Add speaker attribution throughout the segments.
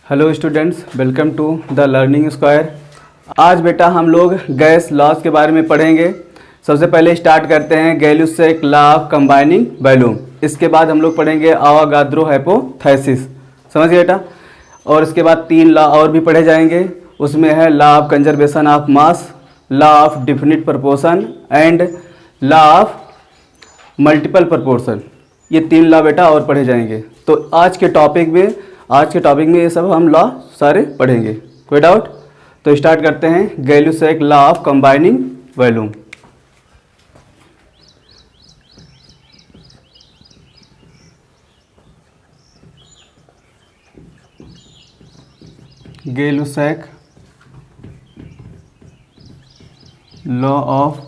Speaker 1: Hello students, welcome to the learning square. आज बेटा हम लोग गैस लॉज के बारे में पढ़ेंगे। सबसे पहले स्टार्ट करते हैं Gay Lussac law of combining volume. इसके बाद हम लोग पढ़ेंगे अवोगाद्रो हाइपोथेसिस। समझ गए बेटा। और इसके बाद 3 लॉ और भी पढ़े जाएंगे। उसमें है law of conservation of mass, law of definite proportion and law of multiple proportion. ये 3 लॉ बेटा और पढ़े जाएंगे। तो आज के टॉपिक में ये सब हम लॉ सारे पढ़ेंगे। कोई डाउट? तो स्टार्ट करते हैं Gay Lussac law of combining volume. Gay-Lussac law of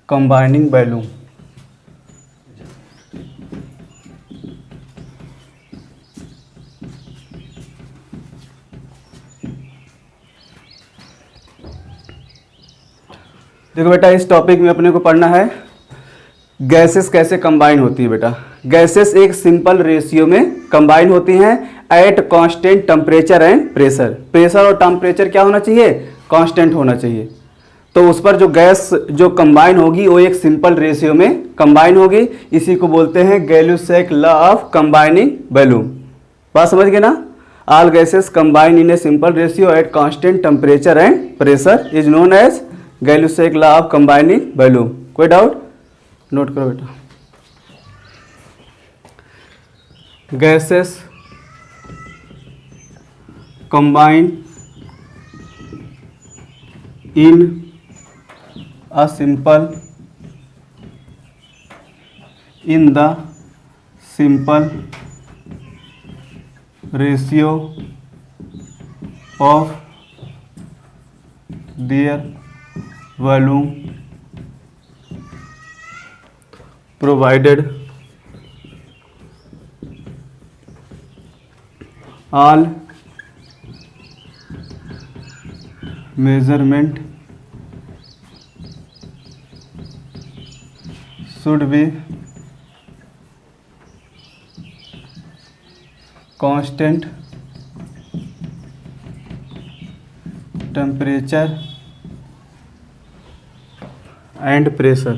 Speaker 1: combining volume. देखो बेटा, इस टॉपिक में अपने को पढ़ना है गैसेस कैसे कंबाइन होती है। बेटा गैसेस एक सिंपल रेशियो में कंबाइन होती हैं eight constant temperature and pressure. Pressure और टेम्परेचर क्या होना चाहिए? कांस्टेंट होना चाहिए। तो उस पर जो गैस जो कंबाइन होगी वो एक सिंपल रेशियो में कंबाइन होगी। इसी को बोलते हैं Gay Lussac law of combining volume. बात समझ गए ना? All gases combine in a simple ratio at constant temperature and pressure is known as Gay Lussac law of combining volume. कोई डाउट? नोट करो बेटा। Gases combine in a simple ratio of their volume provided all measurement should be constant temperature and pressure.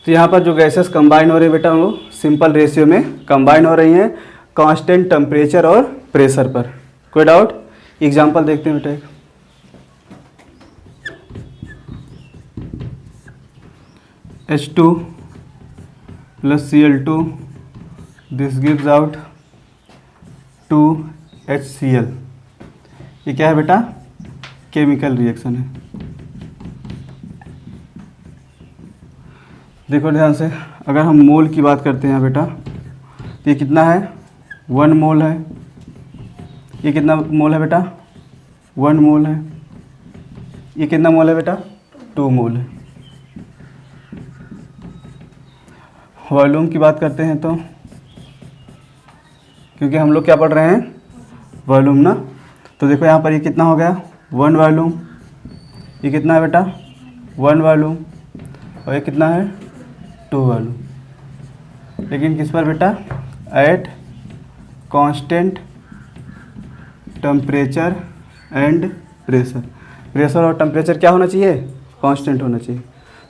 Speaker 1: तो यहाँ पर जो gases combine हो रही है बेटा वो सिंपल रेशियो में कंबाइन हो रही हैं कांस्टेंट टेम्परेचर और प्रेशर पर। कोई डाउट? एग्जांपल देखते हैं बेटा। H2 plus Cl2 this gives out 2HCl। ये क्या है बेटा? केमिकल रिएक्शन है। देखो ध्यान से, अगर हम मोल की बात करते हैं बेटा तो ये कितना है? 1 मोल है। ये कितना मोल है बेटा? 1 मोल है। ये कितना मोल है बेटा? 2 मोल है। वॉल्यूम की बात करते हैं तो, क्योंकि हम लोग क्या पढ़ रहे हैं? वॉल्यूम ना। तो देखो यहाँ पर ये कितना हो गया? 1 वॉल्यूम। ये कितना है बेटा? 1 वॉल्यूम। और ये कितना है? 2 वॉल्यूम। लेकिन किस पर बेटा? Eight constant temperature and pressure. Pressure और टेम्परेचर क्या होना चाहिए? कांस्टेंट होना चाहिए।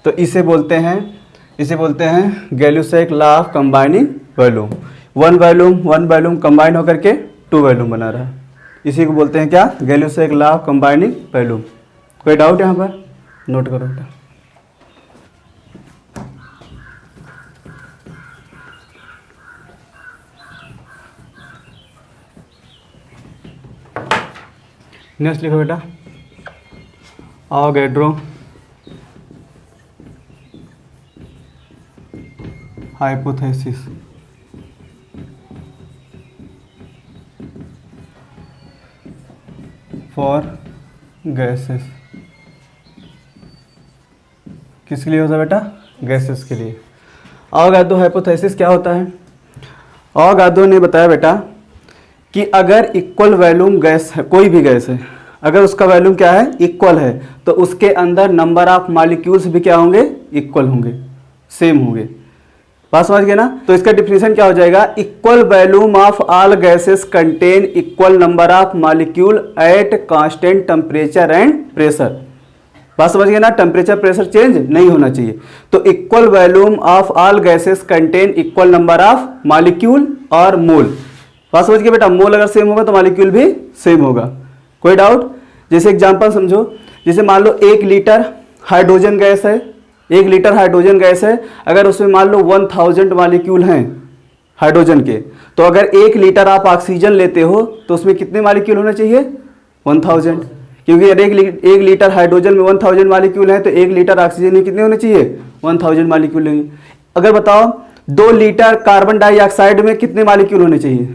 Speaker 1: तो इसे बोलते हैं Gay Lussac law of combining volume. 1 volume combine होकर के 2 वॉल्यूम बना रहा है। इसी को बोलते हैं क्या? Gay-Lussac law of combining volume. कोई डाउट यहाँ पर? नोट करो बेटा। नेक्स्ट लिखो बेटा, अवोगाड्रो हाइपोथेसिस। For gases. किसके लिए होता है बेटा? गैसेस के लिए। अवोगाड्रो हाइपोथेसिस क्या होता है? अवोगाड्रो ने बताया बेटा कि अगर इक्वल वॉल्यूम गैस है, कोई भी गैस है, अगर उसका वॉल्यूम क्या है? इक्वल है, तो उसके अंदर नंबर ऑफ मॉलिक्यूल्स भी क्या होंगे? इक्वल होंगे, सेम होंगे। बात समझ गए ना। तो इसका डिफिनेशन क्या हो जाएगा, equal volume of all gases contain equal number of molecule eight constant temperature and pressure. बात समझ गए ना, टेम्परेचर प्रेशर चेंज नहीं होना चाहिए। तो equal volume of all gases contain equal number of molecule और मोल। बात समझ गए बेटा, मोल अगर सेम होगा तो मॉलिक्यूल भी सेम होगा। कोई डाउट? जैसे एग्जांपल समझो, जैसे मान लो 1 लीटर हाइड्रोजन गैस है, 1 लीटर हाइड्रोजन गैस है, अगर उसमें मान लो 1000 मॉलिक्यूल हैं हाइड्रोजन के, तो अगर 1 लीटर आप ऑक्सीजन लेते हो तो उसमें कितने मॉलिक्यूल होने चाहिए? 1000, क्योंकि अगर 1 लीटर हाइड्रोजन में 1000 मॉलिक्यूल हैं तो 1 लीटर ऑक्सीजन में कितने होने चाहिए? 1000 मॉलिक्यूल लेंगे। अगर बताओ 2 लीटर कार्बन डाइऑक्साइड में कितने मॉलिक्यूल होने चाहिए?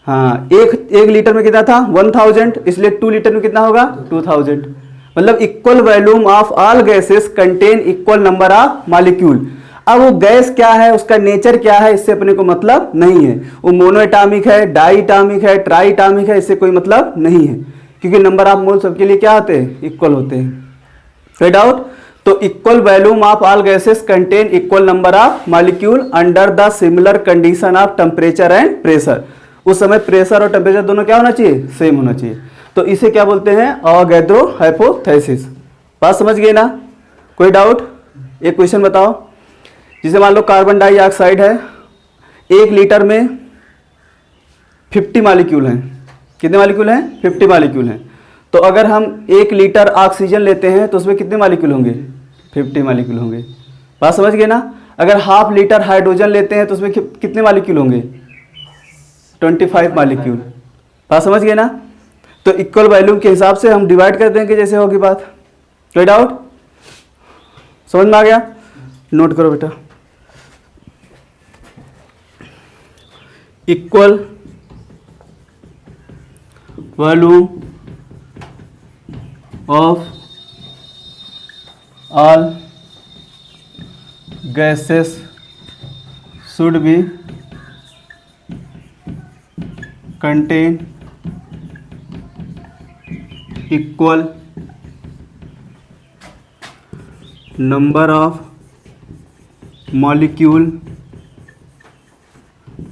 Speaker 1: हाँ, एक लीटर में कितना था? 1000, इसलिए 2 लीटर में कितना होगा? 2000। मतलब equal volume of all gases contain equal number of molecule. अब वो गैस क्या है, उसका नेचर क्या है, इससे अपने को मतलब नहीं है। वो मोनोएटॉमिक है, डाईटॉमिक है, ट्राईटॉमिक है, इससे कोई मतलब नहीं है, क्योंकि नंबर ऑफ मोल सबके लिए क्या होते हैं? इक्वल होते हैं। कोई डाउट? तो equal volume of all gases contain equal number of molecule under the similar condition of temperature and pressure. उस समय प्रेशर और टेम्परेचर दोनों क्या होना चाहिए? सेम होना चाहिए। तो इसे क्या बोलते हैं? अवोगैड्रो हाइपोथेसिस। बात समझ गए ना? कोई डाउट? एक क्वेश्चन बताओ, जिसे मान लो कार्बन डाइऑक्साइड है, 1 लीटर में 50 मॉलिक्यूल हैं। कितने मॉलिक्यूल हैं? 50 मॉलिक्यूल हैं। तो अगर हम 1 लीटर ऑक्सीजन लेते हैं तो उसमें कितने मॉलिक्यूल होंगे? 50 मॉलिक्यूल होंगे। बात समझ गए ना? अगर हाफ लीटर हाइड्रोजन लेते हैं तो उसमें कितने मॉलिक्यूल होंगे? 25 मॉलिक्यूल। बात समझ गए ना? तो इक्वल वॉल्यूम के हिसाब से हम डिवाइड कर देंगे जैसे होगी बात। कोई डाउट? समझ में आ गया? नोट करो बेटा, equal volume of all gases should be contain equal number of molecule,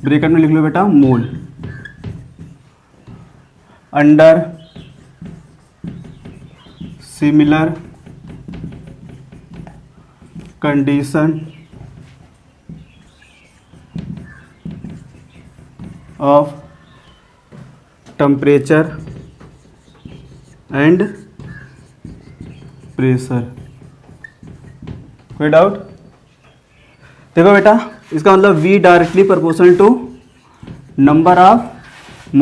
Speaker 1: bracket में लिख लो बेटा mole, under similar condition of temperature and pressure. कोई डाउट? देखो बेटा, इसका मतलब V directly proportional to number of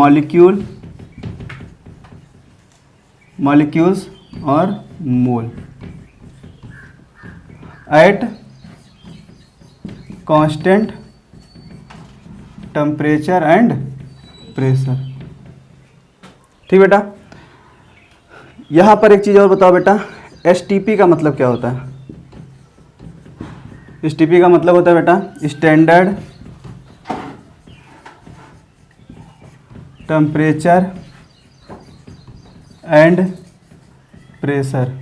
Speaker 1: molecules और mole at constant temperature and pressure. ठीक बेटा? यहां पर एक चीज और बताओ बेटा, STP का मतलब क्या होता है? STP का मतलब होता है बेटा standard temperature and pressure.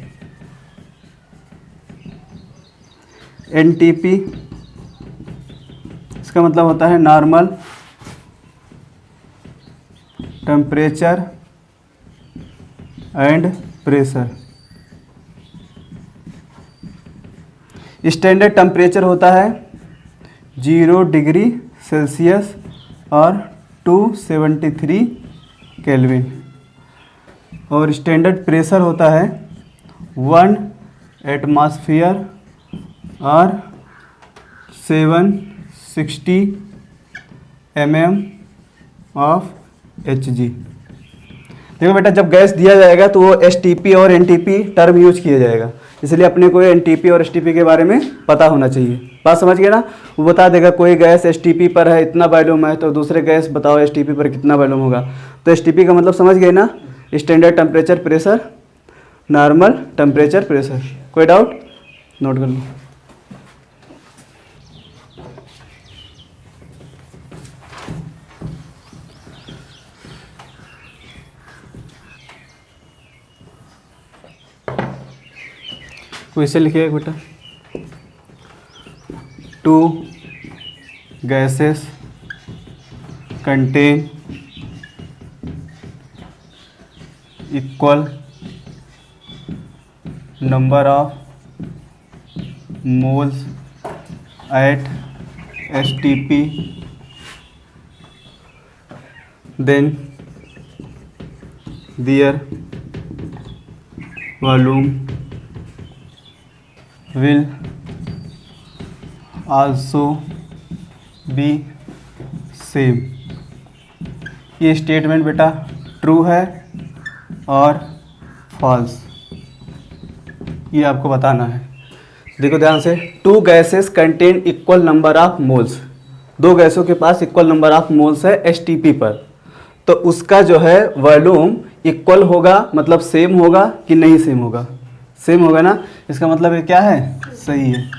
Speaker 1: NTP इसका मतलब होता है normal temperature and pressure. Standard temperature होता है 0 डिग्री सेल्सियस और 273 केल्विन, और स्टैंडर्ड प्रेशर होता है 1 एटमॉस्फेयर और 760 mm ऑफ Hg। देखो बेटा, जब गैस दिया जाएगा तो वो STP और NTP टर्म यूज किया जाएगा, इसलिए अपने को NTP और STP के बारे में पता होना चाहिए। बात समझ गए ना? वो बता देगा कोई गैस STP पर है इतना वॉल्यूम है, तो दूसरे गैस बताओ STP पर कितना वॉल्यूम होगा। तो STP का मतलब समझ गए ना? Standard temperature pressure, normal temperature pressure. कोई डाउट? नोट कर लो। क्वेश्चन लिखिएगा बेटा, two gases contain equal number of moles at STP, then their volume will also be same। ये स्टेटमेंट बेटा ट्रू है और फॉल्स, ये आपको बताना है। देखो ध्यान से, two gases contain equal number of moles, दो गैसों के पास इक्वल नंबर ऑफ मोल्स है एसटीपी पर, तो उसका जो है वॉल्यूम इक्वल होगा, मतलब सेम होगा कि नहीं सेम होगा, सेम होगा ना। इसका मतलब ये क्या है, सही है,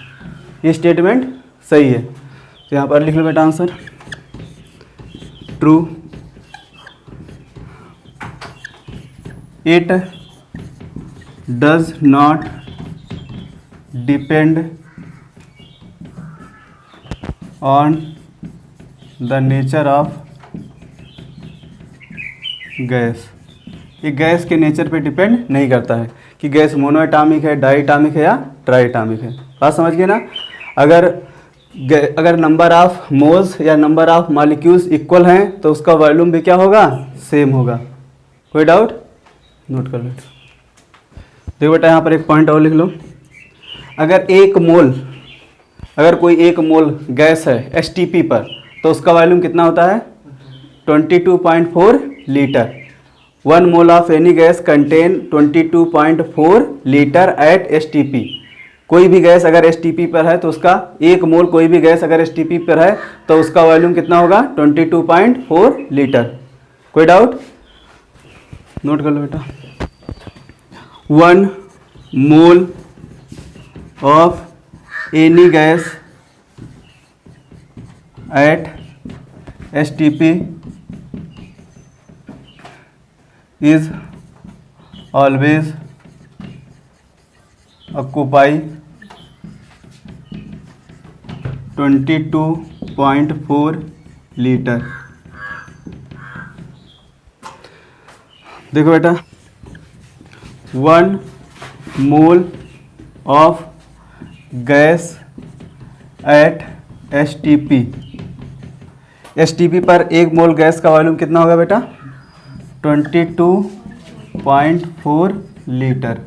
Speaker 1: ये स्टेटमेंट सही है। तो यहाँ पर लिख लो बेटा answer true. It does not depend on the nature of gas, ये गैस के नेचर पे डिपेंड नहीं करता है कि गैस मोनोएटॉमिक है, डाईएटॉमिक है या ट्राईएटॉमिक है। बात समझ गए ना। अगर नंबर ऑफ मोल्स या नंबर ऑफ मॉलिक्यूल्स इक्वल हैं तो उसका वॉल्यूम भी क्या होगा, सेम होगा। कोई डाउट, नोट कर लो। देखो बेटा यहाँ पर एक पॉइंट और लिख लो। अगर कोई एक मोल गैस है एसटीपी पर तो उसका वॉल्यूम कितना होता है, 22.4 litre. 1 mole of any gas contain 22.4 litre at STP. कोई भी गैस अगर एसटीपी पर है तो उसका एक मोल, कोई भी गैस अगर एसटीपी पर है तो उसका वॉल्यूम कितना होगा, 22.4 लीटर। कोई डाउट, नोट कर लो बेटा। 1 मोल of any gas at STP is always occupy 22.4 litre. देखो बेटा, 1 mole of gas at STP, STP पर एक मोल गैस का वॉल्यूम कितना होगा बेटा, 22.4 लीटर।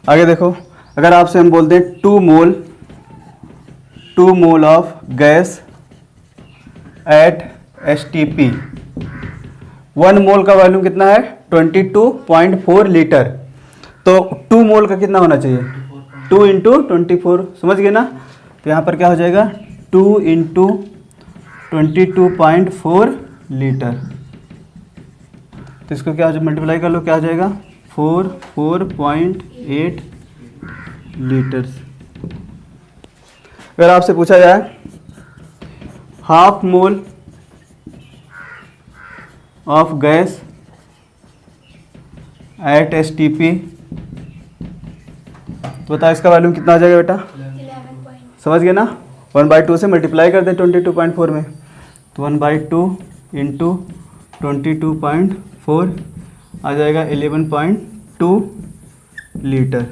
Speaker 1: आगे देखो, अगर आपसे हम बोलते हैं 2 mole of gas at STP, 1 मोल का वॉल्यूम कितना है, 22.4 लीटर। तो 2 मोल का कितना होना चाहिए, 2 इंटू 24, समझ गए ना। तो यहाँ पर क्या हो जाएगा, 2 इंटू 22.4 लीटर। तो इसको क्या मल्टीप्लाई कर लो, क्या हो जाएगा, 4.8 लीटर। अगर आपसे पूछा जाए half mole of gas at STP, तो बता इसका वॉल्यूम कितना आ जाएगा बेटा,
Speaker 2: 11.
Speaker 1: समझ गए ना। 1/2 से मल्टीप्लाई कर दें 22.4 में, तो 1/2 इंटू 22.4 आ जाएगा 11.2 लीटर।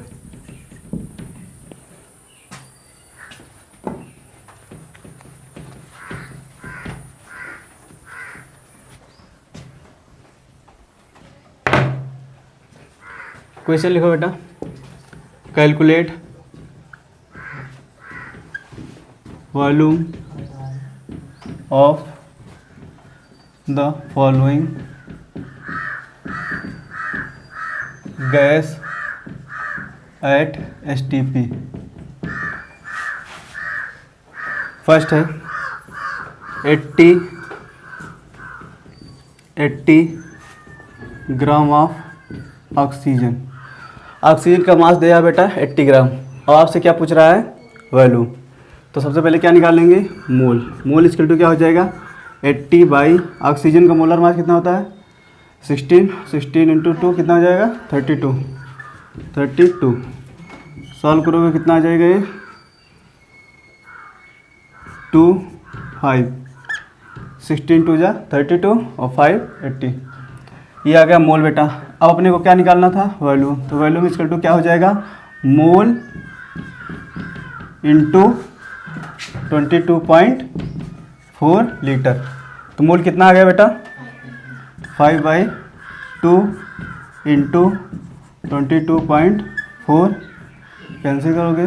Speaker 1: क्वेश्चन लिखो बेटा, calculate volume of the following gas at STP. First है 80 ग्राम ऑफ ऑक्सीजन। ऑक्सीजन का मास दिया बेटा 80 ग्राम। अब आपसे क्या पूछ रहा है, वॉल्यूम। तो सबसे पहले क्या निकालेंगे, मोल इक्वल टू क्या हो जाएगा, 80 बाई ऑक्सीजन का मोलर मास कितना होता है 16 इंटू 2 कितना हो जाएगा 32। सॉल्व करोगे कितना आ जाएगा ये 2 5 16 2 जा 32 और 5 80। ये आ गया मोल बेटा। अब अपने को क्या निकालना था, वॉल्यूम। तो वॉल्यूम इक्वल टू क्या हो जाएगा, मोल इंटू 22.4 लीटर। तो मोल कितना आ गया बेटा, 5/2 इंटू 22.4 कैंसिल करोगे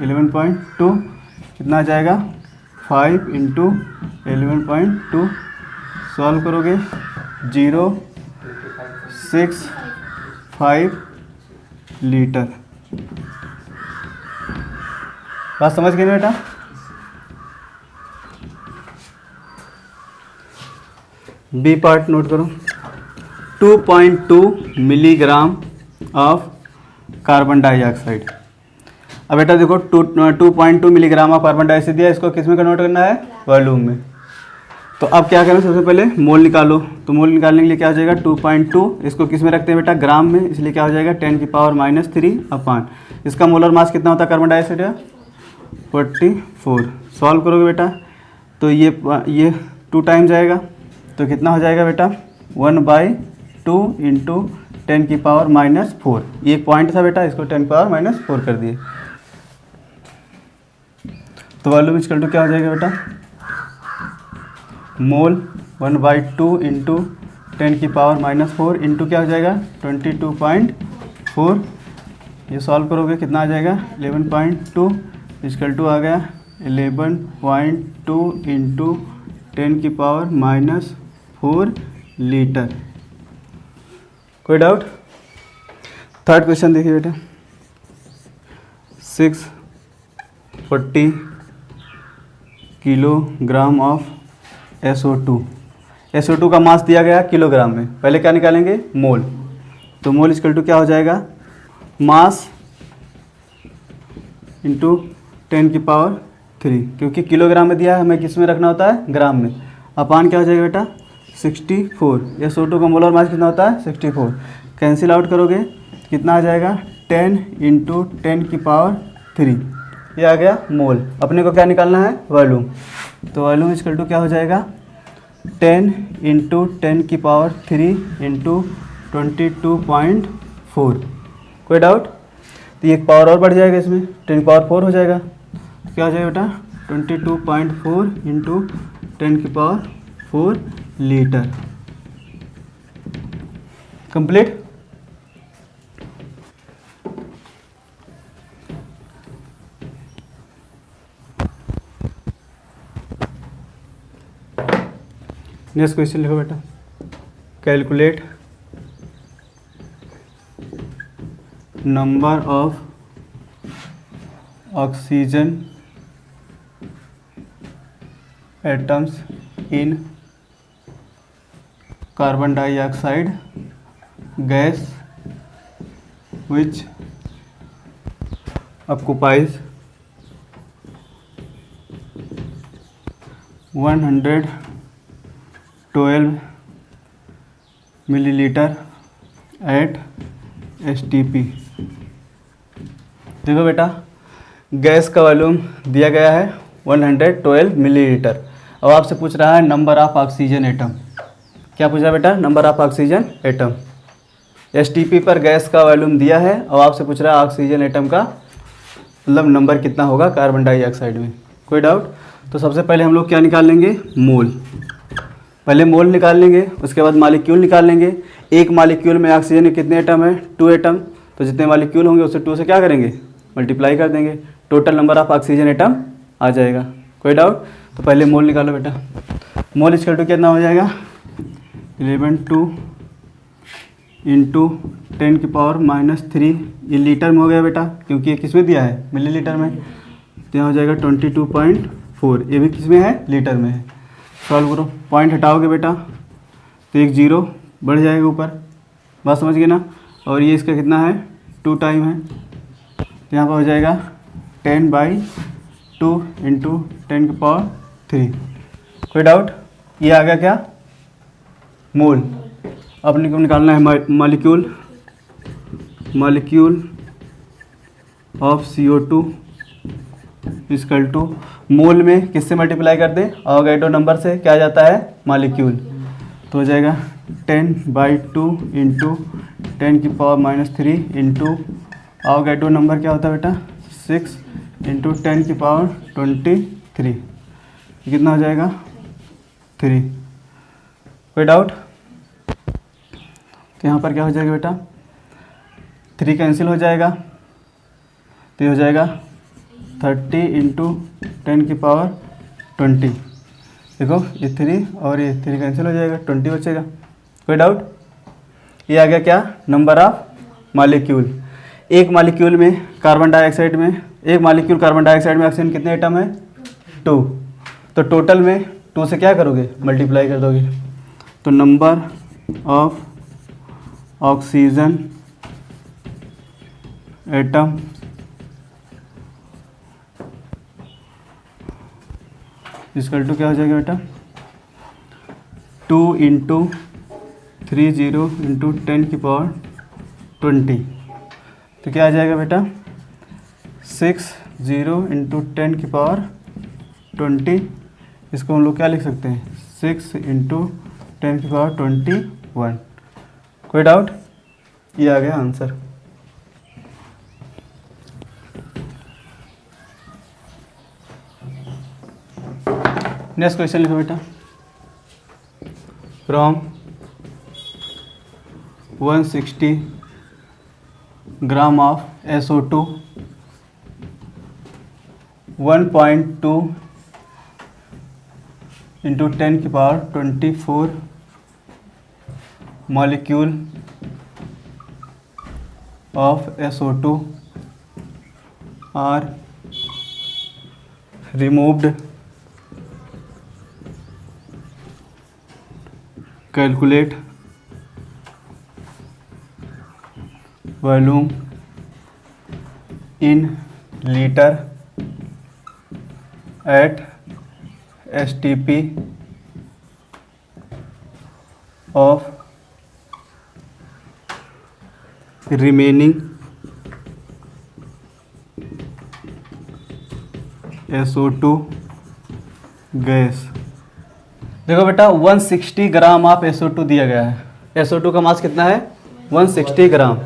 Speaker 1: 11.2 कितना आ जाएगा, 5 इंटू 11.2 सॉल्व करोगे 0.65 लीटर। बात समझ गए ना बेटा। बी पार्ट नोट करो, 2.2 मिलीग्राम ऑफ कार्बन डाइऑक्साइड। अब बेटा देखो 2.2 मिलीग्राम ऑफ कार्बन डाइऑक्साइड दिया, इसको किस में कन्वर्ट करना है, वॉल्यूम में। तो अब क्या करें, सबसे पहले मोल निकालो। तो मोल निकालने के लिए क्या हो जाएगा, 2.2 इसको किस में रखते हैं बेटा, ग्राम में, इसलिए क्या हो जाएगा 10⁻³ इसका मोलर मास कितना होता है कार्बन डाइऑक्साइड का, 44। सॉल्व करोगे बेटा तो ये 2 टाइम जाएगा, तो कितना हो जाएगा बेटा 1/2 इंटू 10⁻⁴। ये एक पॉइंट था बेटा, इसको 10⁻⁴ कर दिए। तो वॉल्यूम इक्वल टू क्या हो जाएगा बेटा, मोल 1/2 इंटू 10⁻⁴ इंटू क्या हो जाएगा 22.4। ये सॉल्व करोगे कितना आ जाएगा 11.2 इक्वल टू आ गया 11.2 इंटू 10⁻⁴ लीटर। कोई डाउट। थर्ड क्वेश्चन देखिए बेटा, 640 किलोग्राम ऑफ SO2 का मास दिया गया किलोग्राम में। पहले क्या निकालेंगे, मोल। तो मोल इक्वल टू क्या हो जाएगा, मास इंटू 10⁻⁴, क्योंकि किलोग्राम में दिया है, हमें किस में रखना होता है, ग्राम में। अपान क्या हो जाएगा बेटा 64। SO2 का मोलर मास कितना होता है 64। कैंसिल आउट करोगे कितना आ जाएगा 10 इंटू 10⁻⁴। ये आ गया मोल। अपने को क्या निकालना है, वॉल्यूम। तो वॉल्यूम इक्वल टू क्या हो जाएगा 10 इंटू 10⁻³ इंटू 22.4। कोई डाउट। तो ये एक पावर और बढ़ जाएगा, इसमें 10⁻⁴ हो जाएगा। क्या हो जाएगा बेटा 22.4 into 10⁻⁴ litre. Complete. Next question लिखो बेटा, calculate number of oxygen atoms in carbon dioxide gas which occupies 112 millilitre at STP। देखो बेटा गैस का वॉल्यूम दिया गया है 112 मिलीलीटर। अब आपसे पूछ रहा है नंबर ऑफ ऑक्सीजन एटम। क्या पूछा बेटा, number of oxygen atom. STP पर गैस का वॉल्यूम दिया है और आपसे पूछ रहा है ऑक्सीजन एटम का मतलब नंबर कितना होगा कार्बन डाइऑक्साइड में। कोई डाउट। तो सबसे पहले हम लोग क्या निकाल लेंगे, मोल। पहले मोल निकाल लेंगे, उसके बाद मालिक्यूल निकाल लेंगे। एक मालिक्यूल में ऑक्सीजन के कितने एटम है, 2 एटम। तो जितने मालिक्यूल होंगे उससे 2 से क्या करेंगे, मल्टीप्लाई कर देंगे। Total number of oxygen atom आ जाएगा। कोई डाउट। तो पहले मोल निकालो बेटा। मोल इक्वल टू कितना हो जाएगा 11.2 इंटू 10⁻⁻3। ये लीटर में हो गया बेटा, क्योंकि ये किस में दिया है, मिलीलीटर में। तो यहाँ हो जाएगा 22.4। ये भी किस में है, लीटर में है। सॉल्व करो, पॉइंट हटाओगे बेटा तो एक 0 बढ़ जाएगा ऊपर। बात समझ गए ना। और ये इसका कितना है 2 टाइम है, तो यहाँ पर हो जाएगा 10/2 इंटू 10⁻3। कोई डाउट। ये आ गया क्या, मोल। अपने को निकालना है molecule of CO2 equal to mole में किससे मल्टीप्लाई कर दें, अवोगाड्रो नंबर से, क्या आ जाता है, मॉलिक्यूल। तो हो जाएगा 10/2 इंटू 10⁻³ इंटू अवोगाड्रो नंबर क्या होता है बेटा 6 इंटू 10⁻23, कितना हो जाएगा 3। कोई डाउट? तो यहाँ पर क्या हो जाएगा बेटा 3 कैंसिल हो जाएगा, तो ये हो जाएगा 30 इंटू 10⁻20। देखो ये 3 और ये 3 कैंसिल हो जाएगा, 20 बचेगा। कोई डाउट? ये आ गया क्या, नंबर ऑफ मॉलिक्यूल। एक मॉलिक्यूल में कार्बन डाइऑक्साइड में, एक मॉलिक्यूल कार्बन डाइऑक्साइड में ऑक्सीजन कितने एटम है, 2। तो टोटल में 2 से क्या करोगे, मल्टीप्लाई कर दोगे। तो number of oxygen atom equal to क्या हो जाएगा बेटा 2 इंटू 30 इंटू 10⁻20। तो क्या आ जाएगा बेटा 60 इंटू 10⁻20। इसको हम लोग क्या लिख सकते हैं 6 इंटू 10⁻21। कोई डाउट? ये आ गया आंसर। नेक्स्ट क्वेश्चन लिखो बेटा। From 160 gram of SO2 1.2 into 10⁻24 molecule of SO2 are removed. Calculate volume in liter at STP of remaining SO2 gas. देखो बेटा 160 ग्राम ऑफ SO2 दिया गया है। SO2 का मास कितना है 160 ग्राम।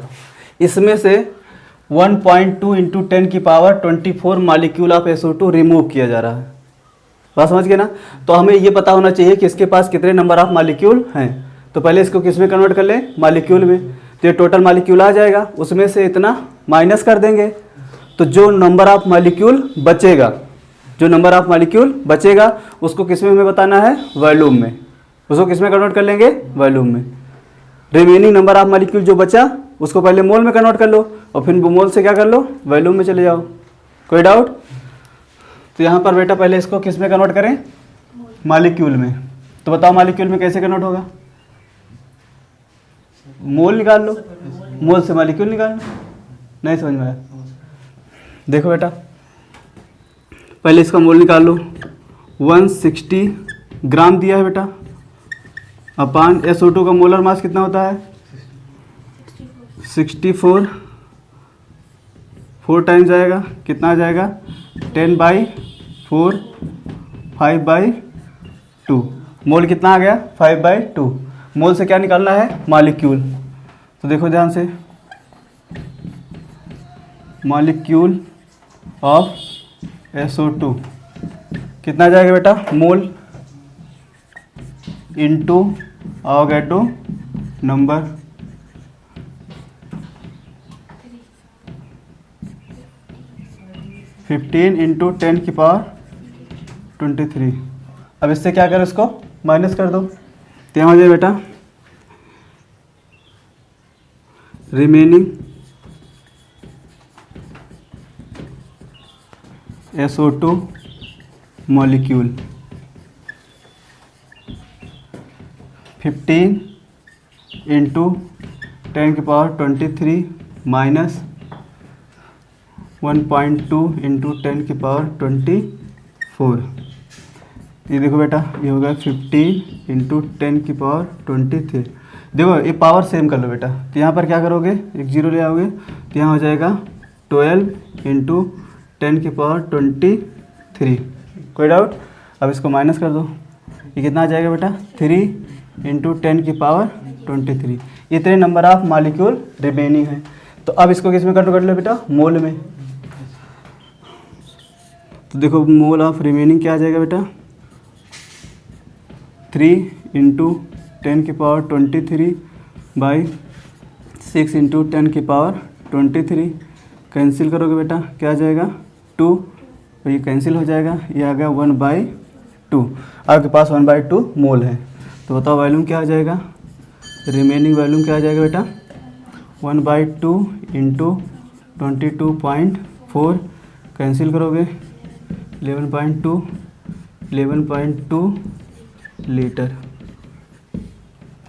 Speaker 1: इसमें से 1.2 into 10⁻24 molecule of SO2 remove किया जा रहा है। बात समझ गए ना? तो हमें ये पता होना चाहिए कि इसके पास कितने नंबर ऑफ मॉलिक्यूल हैं। तो पहले इसको किस में कन्वर्ट कर लें, मॉलिक्यूल में। तो ये टोटल मॉलिक्यूल आ जाएगा, उसमें से इतना माइनस कर देंगे। तो जो नंबर ऑफ मॉलिक्यूल बचेगा, जो नंबर ऑफ मॉलिक्यूल बचेगा उसको किस में हमें बताना है, वॉल्यूम में। उसको किस में कन्वर्ट कर लेंगे, वॉल्यूम में। रिमेनिंग नंबर ऑफ मॉलिक्यूल जो बचा उसको पहले मोल में कन्वर्ट कर लो और फिर मोल से क्या कर लो, वॉल्यूम में चले जाओ। कोई डाउट? तो यहाँ पर बेटा पहले इसको किस में कन्वर्ट करें, मॉलिक्यूल में। तो बताओ मॉलिक्यूल में कैसे कन्वर्ट होगा, मोल निकाल लो, मोल से मॉलिक्यूल निकाल लो। नहीं समझ में आया? देखो बेटा पहले इसका मोल निकाल लो। 160 ग्राम दिया है बेटा, अपान SO2 का मोलर मास कितना होता है 64। 4 टाइम्स आएगा, कितना आ जाएगा 10/4 5/2। मोल कितना आ गया 5/2। मोल से क्या निकालना है, मॉलिक्यूल। तो देखो ध्यान से, मॉलिक्यूल ऑफ SO2 कितना जाएगा बेटा, mole into Avogadro number. Fifteen into 10⁻23। अब इससे क्या करो, इसको माइनस कर दो। तो यहाँ हो जाए बेटा remaining SO2 molecule 15 into 10⁻23 minus 1.2 into 10⁻24। ये देखो बेटा ये होगा 15 इंटू 10⁻23। देखो ये पावर सेम कर लो बेटा। तो यहाँ पर क्या करोगे, एक जीरो ले आओगे, तो यहाँ हो जाएगा 12 इंटू 10⁻23। कोई डाउट? अब इसको माइनस कर दो, ये कितना आ जाएगा बेटा? 3 × 10⁻23। इतने नंबर ऑफ मॉलिक्यूल रिमेनिंग है। तो अब इसको किस में कन्वर्ट कर लो बेटा? मोल में। तो देखो मोल ऑफ रिमेनिंग क्या आ जाएगा बेटा? 3 × 10⁻23 बाई 6 × 10⁻23। कैंसिल करोगे बेटा क्या आ जाएगा? 2। तो ये कैंसिल हो जाएगा, ये आ गया 1/2। आपके पास 1/2 मोल है। तो बताओ वॉल्यूम क्या आ जाएगा? रिमेनिंग वॉल्यूम क्या आ जाएगा बेटा? 1/2 × 22.4। कैंसिल करोगे 11.2 लीटर।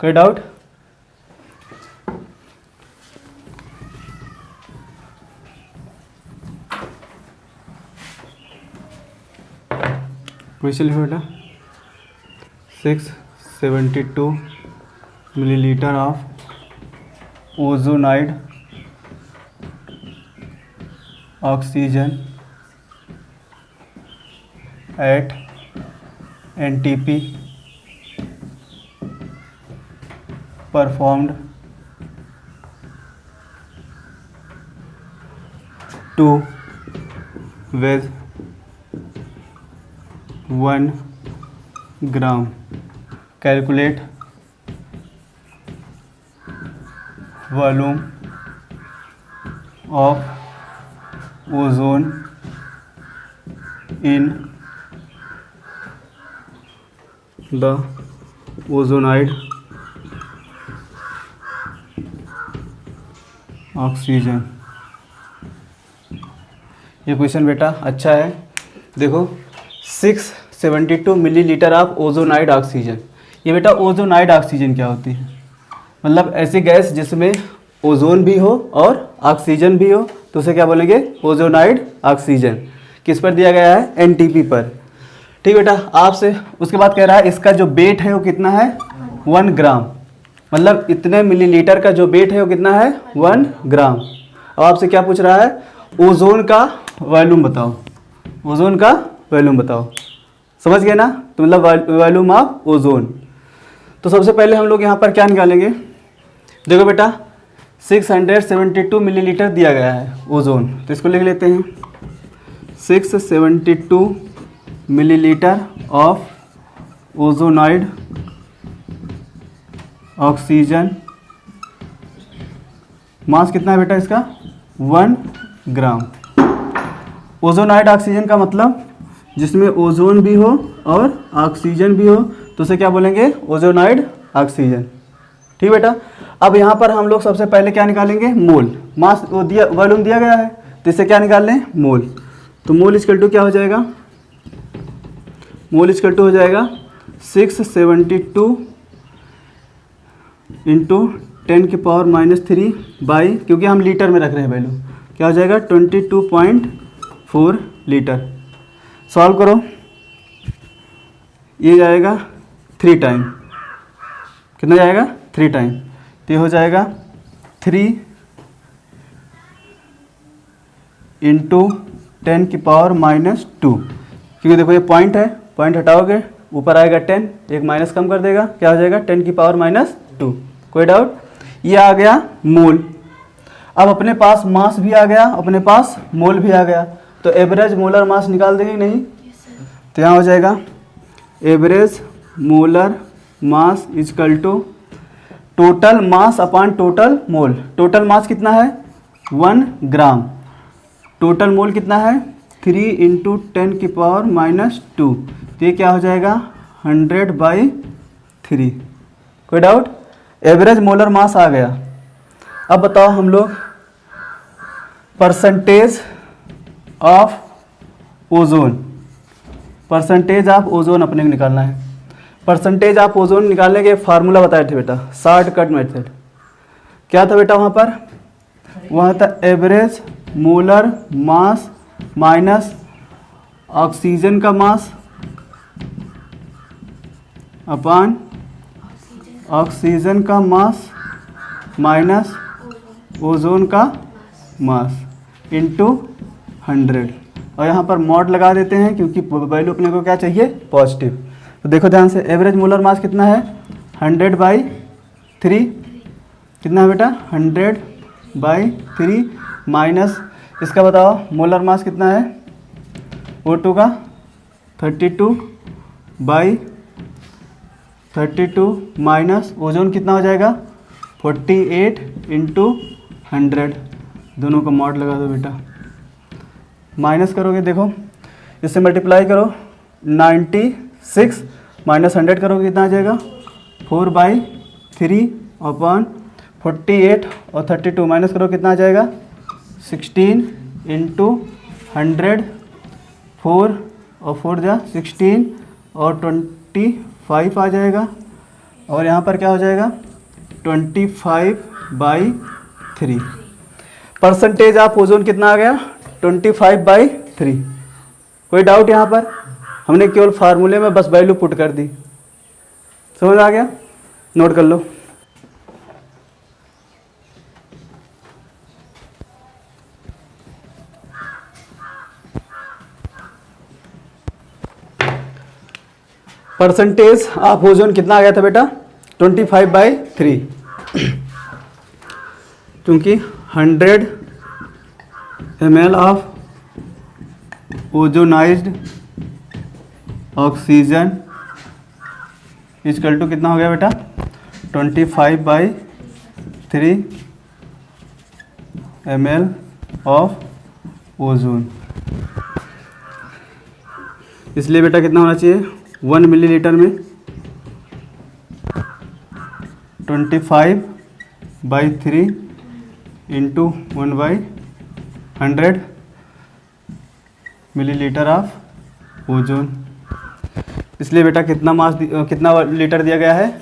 Speaker 1: कोई डाउट? क्वेश्चन लिखो बेटा। 672 millilitre of ozonide oxygen at NTP performed to with 1 gram. Calculate volume of ozone in the ozonide oxygen. ये क्वेश्चन बेटा अच्छा है। देखो 672 मिलीलीटर ऑफ ओजोनाइड ऑक्सीजन। ये बेटा ओजोनाइड ऑक्सीजन क्या होती है? मतलब ऐसी गैस जिसमें ओजोन भी हो और ऑक्सीजन भी हो, तो उसे क्या बोलेंगे? Ozonide oxygen. किस पर दिया गया है? एनटीपी पर। ठीक बेटा। आपसे उसके बाद कह रहा है इसका जो वेट है वो कितना है? 1 ग्राम। मतलब इतने मिलीलीटर का जो वेट है वो कितना है? 1 ग्राम। अब आपसे क्या पूछ रहा है? ओजोन का वॉल्यूम बताओ। ओजोन का वॉल्यूम बताओ। समझ गए ना? तो मतलब वॉल्यूम ऑफ ओजोन। तो सबसे पहले हम लोग यहाँ पर क्या निकालेंगे? देखो बेटा 672 मिलीलीटर दिया गया है ओजोन, तो इसको लिख लेते हैं। 672 मिलीलीटर ऑफ ओजोनाइड ऑक्सीजन। मास कितना है बेटा इसका? 1 ग्राम। ओजोनाइड ऑक्सीजन का मतलब जिसमें ओजोन भी हो और ऑक्सीजन भी हो, तो उसे क्या बोलेंगे? Ozonide oxygen. ठीक बेटा। अब यहाँ पर हम लोग सबसे पहले क्या निकालेंगे? मोल। मास वो दिया, वॉल्यूम दिया गया है, तो इससे क्या निकाल लें? मोल। तो मोल इक्वल टू क्या हो जाएगा? मोल इक्वल टू हो जाएगा 672 इंटू 10⁻³ बाई, क्योंकि हम लीटर में रख रहे हैं वैल्यू, क्या हो जाएगा? 22.4 लीटर। सॉल्व करो, ये जाएगा 3 टाइम। कितना जाएगा? 3 टाइम। तो ये हो जाएगा 3 इंटू 10⁻²। क्योंकि देखो ये पॉइंट है, पॉइंट हटाओगे ऊपर आएगा 10, एक माइनस कम कर देगा, क्या हो जाएगा? 10⁻²। कोई डाउट? ये आ गया मोल। अब अपने पास मास भी आ गया, अपने पास मोल भी आ गया, तो एवरेज मोलर मास निकाल देंगे नहीं? तो यहाँ हो जाएगा average molar mass equal to total mass upon total mole. Total mass कितना है? 1 ग्राम। टोटल मोल कितना है? 3 इंटू 10⁻²। तो ये क्या हो जाएगा? 100/3। कोई डाउट? एवरेज मोलर मास आ गया। अब बताओ हम लोग percentage of ozone. Percentage of ozone अपने को निकालना है। परसेंटेज ऑफ ओजोन निकालने के फार्मूला बताए थे बेटा, शॉर्टकट मेथड। क्या था बेटा वहाँ पर? वहाँ था एवरेज मोलर मास माइनस ऑक्सीजन का मास अपॉन ऑक्सीजन का मास माइनस ओजोन का मास इंटू 100। और यहाँ पर मॉड लगा देते हैं क्योंकि वैल्यू अपने को क्या चाहिए, पॉजिटिव। तो देखो ध्यान से, एवरेज मोलर मास कितना है 100/3, कितना है बेटा 100/3 माइनस इसका बताओ मोलर मास कितना है O2 का 32/32 माइनस ओजोन कितना हो जाएगा 48 × 100, दोनों को मॉड लगा दो बेटा, माइनस करोगे देखो इससे मल्टीप्लाई करो 96 माइनस 100 करोगे कितना आ जाएगा 4/3/48 और 32 माइनस करो कितना आ जाएगा 16 × 100, 4 और 4 जा 16 और 25 आ जाएगा, और यहाँ पर क्या हो जाएगा 25/3। परसेंटेज ऑफ ओजोन कितना आ गया 25/3। कोई डाउट यहाँ पर, हमने केवल फार्मूले में बस वैल्यू पुट कर दी, समझ आ गया, नोट कर लो। परसेंटेज ऑफ ओजोन कितना आ गया था बेटा 25/3, क्योंकि 100 ml of ozonised oxygen equal to कितना हो गया बेटा 25/3 ml ऑफ ओजोन। इसलिए बेटा कितना होना चाहिए 1 मिलीलीटर में 25/3 इंटू 1/100 मिलीलीटर ऑफ ओजोन। इसलिए बेटा कितना कितना लीटर दिया गया है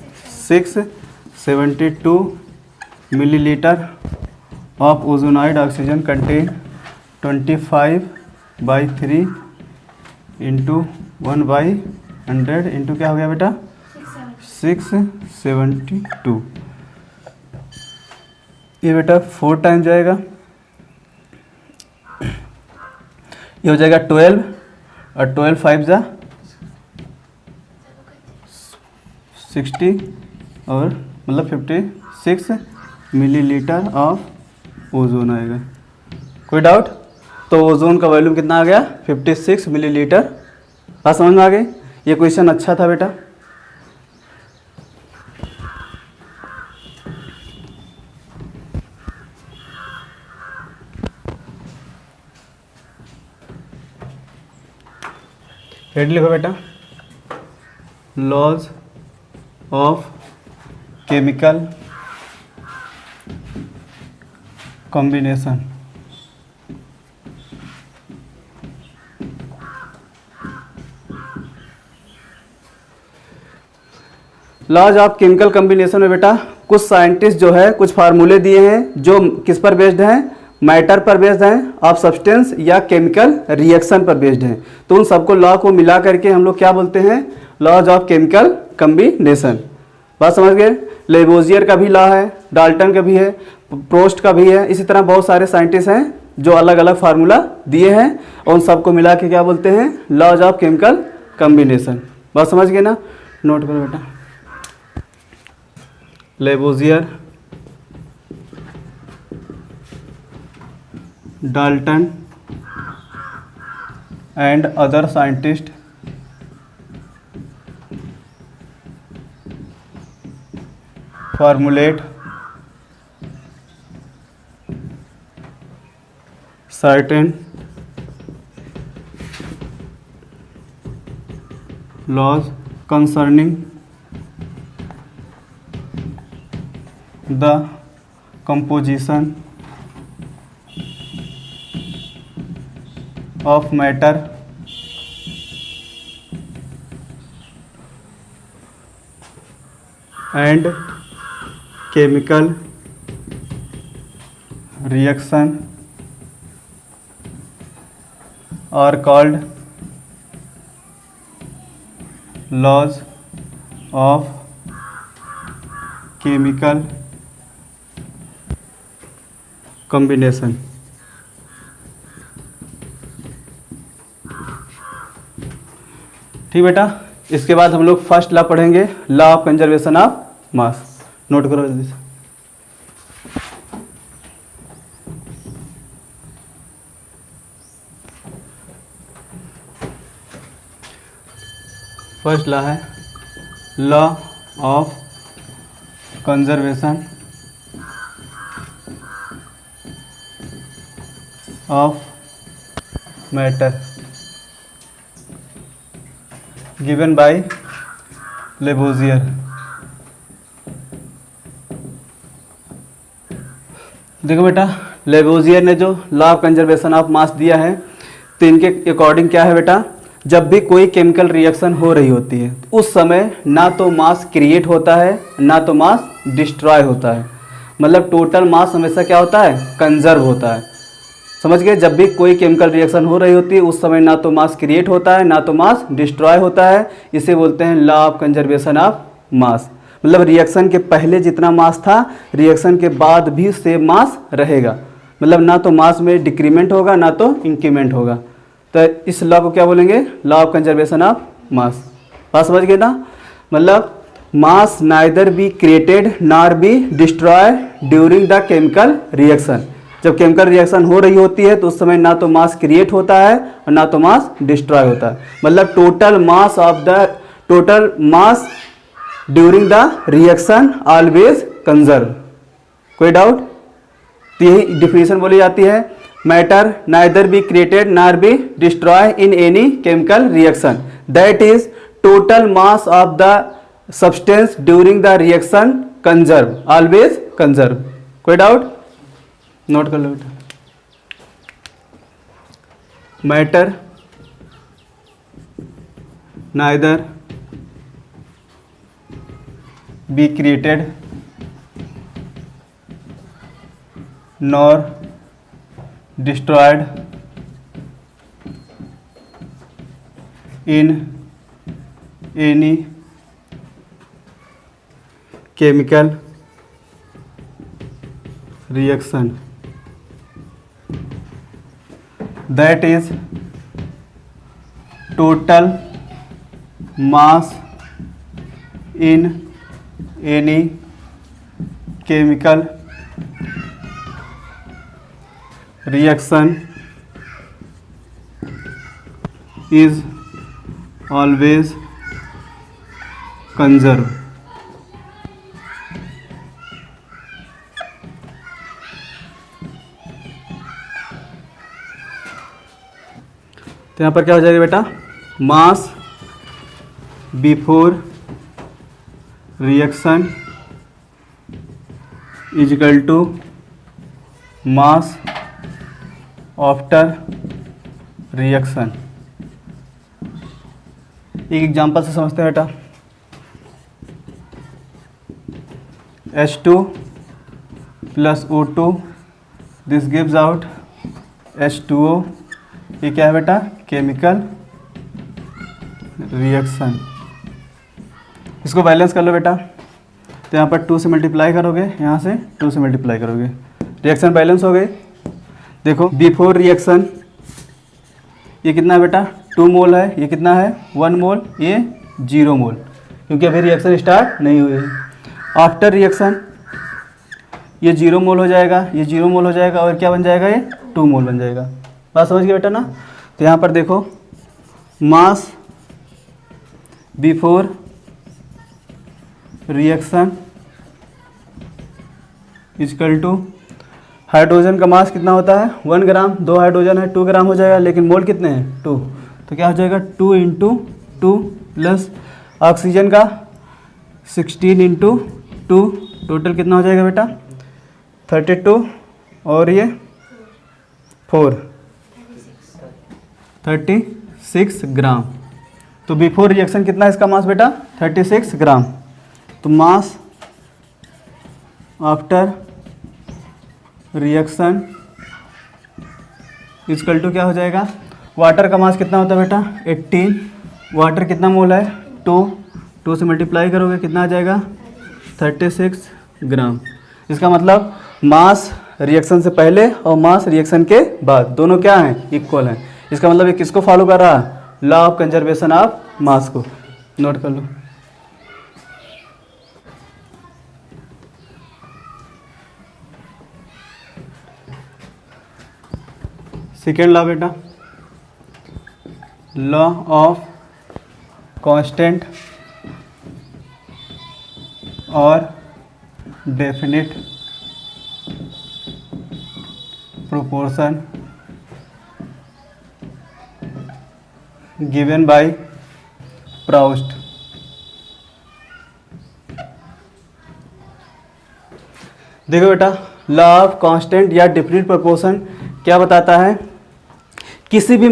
Speaker 1: 672 millilitre of ozonide oxygen contain 25/3 into 1/100 into क्या हो गया बेटा 672। ये बेटा 4 टाइम जाएगा, ये हो जाएगा 12 और 12 5 जा 60 और मतलब 56 मिलीलीटर ऑफ ओजोन आएगा। कोई डाउट? तो ओजोन का वॉल्यूम कितना आ गया 56 मिलीलीटर। बात समझ में आ गई? ये क्वेश्चन अच्छा था बेटा। हेड लिखो बेटा, laws of chemical combination. Laws of chemical combination में बेटा कुछ साइंटिस्ट जो है कुछ फार्मूले दिए हैं जो किस पर बेस्ड हैं, मैटर पर बेस्ड हैं, ऑफ सब्सटेंस या केमिकल रिएक्शन पर बेस्ड हैं। तो उन सबको लॉ को मिला करके हम लोग क्या बोलते हैं, लॉज ऑफ केमिकल कॉम्बिनेशन। बात समझ गए? लेवोजियर का भी लॉ है, डाल्टन का भी है, प्रोस्ट का भी है, इसी तरह बहुत सारे साइंटिस्ट हैं जो अलग अलग फार्मूला दिए हैं और उन सबको मिला के क्या बोलते हैं, लॉज ऑफ केमिकल कॉम्बिनेशन। बात समझ गए ना? नोट करो बेटा, Lavoisier, Dalton and other scientists formulate certain laws concerning the composition of matter and chemical reaction are called laws of chemical combination। ठीक बेटा, इसके बाद हम लोग फर्स्ट लॉ पढ़ेंगे, law of conservation of mass. Note करो जल्दी से। फर्स्ट लॉ है law of conservation of matter given by Lavoisier. देखो बेटा, लेबोजियर ने जो law of conservation of mass दिया है, तो इनके अकॉर्डिंग क्या है बेटा, जब भी कोई केमिकल रिएक्शन हो रही होती है उस समय ना तो मास क्रिएट होता है ना तो मास डिस्ट्रॉय होता है। मतलब टोटल मास हमेशा क्या होता है, कंजर्व होता है। समझ गए, जब भी कोई केमिकल रिएक्शन हो रही होती है उस समय ना तो मास क्रिएट होता है ना तो मास डिस्ट्रॉय होता है। इसे बोलते हैं लॉ ऑफ कंजर्वेशन ऑफ मास। मतलब रिएक्शन के पहले जितना मास था रिएक्शन के बाद भी सेम मास रहेगा। मतलब ना तो मास में डिक्रीमेंट होगा ना तो इंक्रीमेंट होगा। तो इस लॉ को क्या बोलेंगे, लॉ ऑफ कंजर्वेशन ऑफ मास। बात समझ गए ना। मतलब mass neither be created nor be destroy during the chemical reaction. जब केमिकल रिएक्शन हो रही होती है तो उस समय ना तो मास क्रिएट होता है और ना तो मास डिस्ट्रॉय होता है। मतलब total mass during the reaction always conserve. कोई डाउट? तो यही डिफिनेशन बोली जाती है, matter neither be created nor be destroy in any chemical reaction, that is total mass of the substance during the reaction conserve, always conserve. कोई doubt? Note कर लो बेटा। Matter neither be created nor destroyed in any chemical reaction, that is total mass in any chemical reaction is always conserved। तो यहाँ पर क्या हो जाएगा बेटा, mass before reaction is equal to mass after reaction. एक एग्जांपल से समझते हैं बेटा। H2 plus O2 this gives out H2O। ये क्या है बेटा, केमिकल रिएक्शन। इसको बैलेंस कर लो बेटा। तो यहाँ पर 2 से मल्टीप्लाई करोगे, यहाँ से 2 से मल्टीप्लाई करोगे, रिएक्शन बैलेंस हो गई। देखो बिफोर रिएक्शन ये कितना है बेटा, 2 मोल है, ये कितना है 1 मोल, ये 0 मोल, क्योंकि अभी रिएक्शन स्टार्ट नहीं हुई है। आफ्टर रिएक्शन ये 0 मोल हो जाएगा, ये 0 मोल हो जाएगा और क्या बन जाएगा, ये 2 मोल बन जाएगा। बात समझ गए बेटा ना। तो यहाँ पर देखो mass before reaction equal to, hydrogen का मास कितना होता है 1 ग्राम, 2 हाइड्रोजन है 2 ग्राम हो जाएगा, लेकिन मोल कितने हैं 2। तो क्या हो जाएगा 2 इंटू 2 प्लस ऑक्सीजन का 16 इंटू 2, टोटल कितना हो जाएगा बेटा 32 और ये 4 36 ग्राम। तो बिफोर रिएक्शन कितना है इसका मास बेटा 36 ग्राम। तो मास आफ्टर रिएक्शन इक्वल टू क्या हो जाएगा, वाटर का मास कितना होता है बेटा 18, वाटर कितना मोल है 2 से मल्टीप्लाई करोगे कितना आ जाएगा 36 ग्राम। इसका मतलब मास रिएक्शन से पहले और मास रिएक्शन के बाद दोनों क्या हैं, इक्वल हैं। इसका मतलब ये किसको फॉलो कर रहा है, लॉ ऑफ कंजर्वेशन ऑफ मास को, नोट कर लो। सेकेंड लॉ बेटा, लॉ ऑफ कांस्टेंट और definite proportion given bye Proust. देखो बेटा, लॉ ऑफ कांस्टेंट या डेफिनिट प्रोपोर्शन क्या बताता है, किसी भी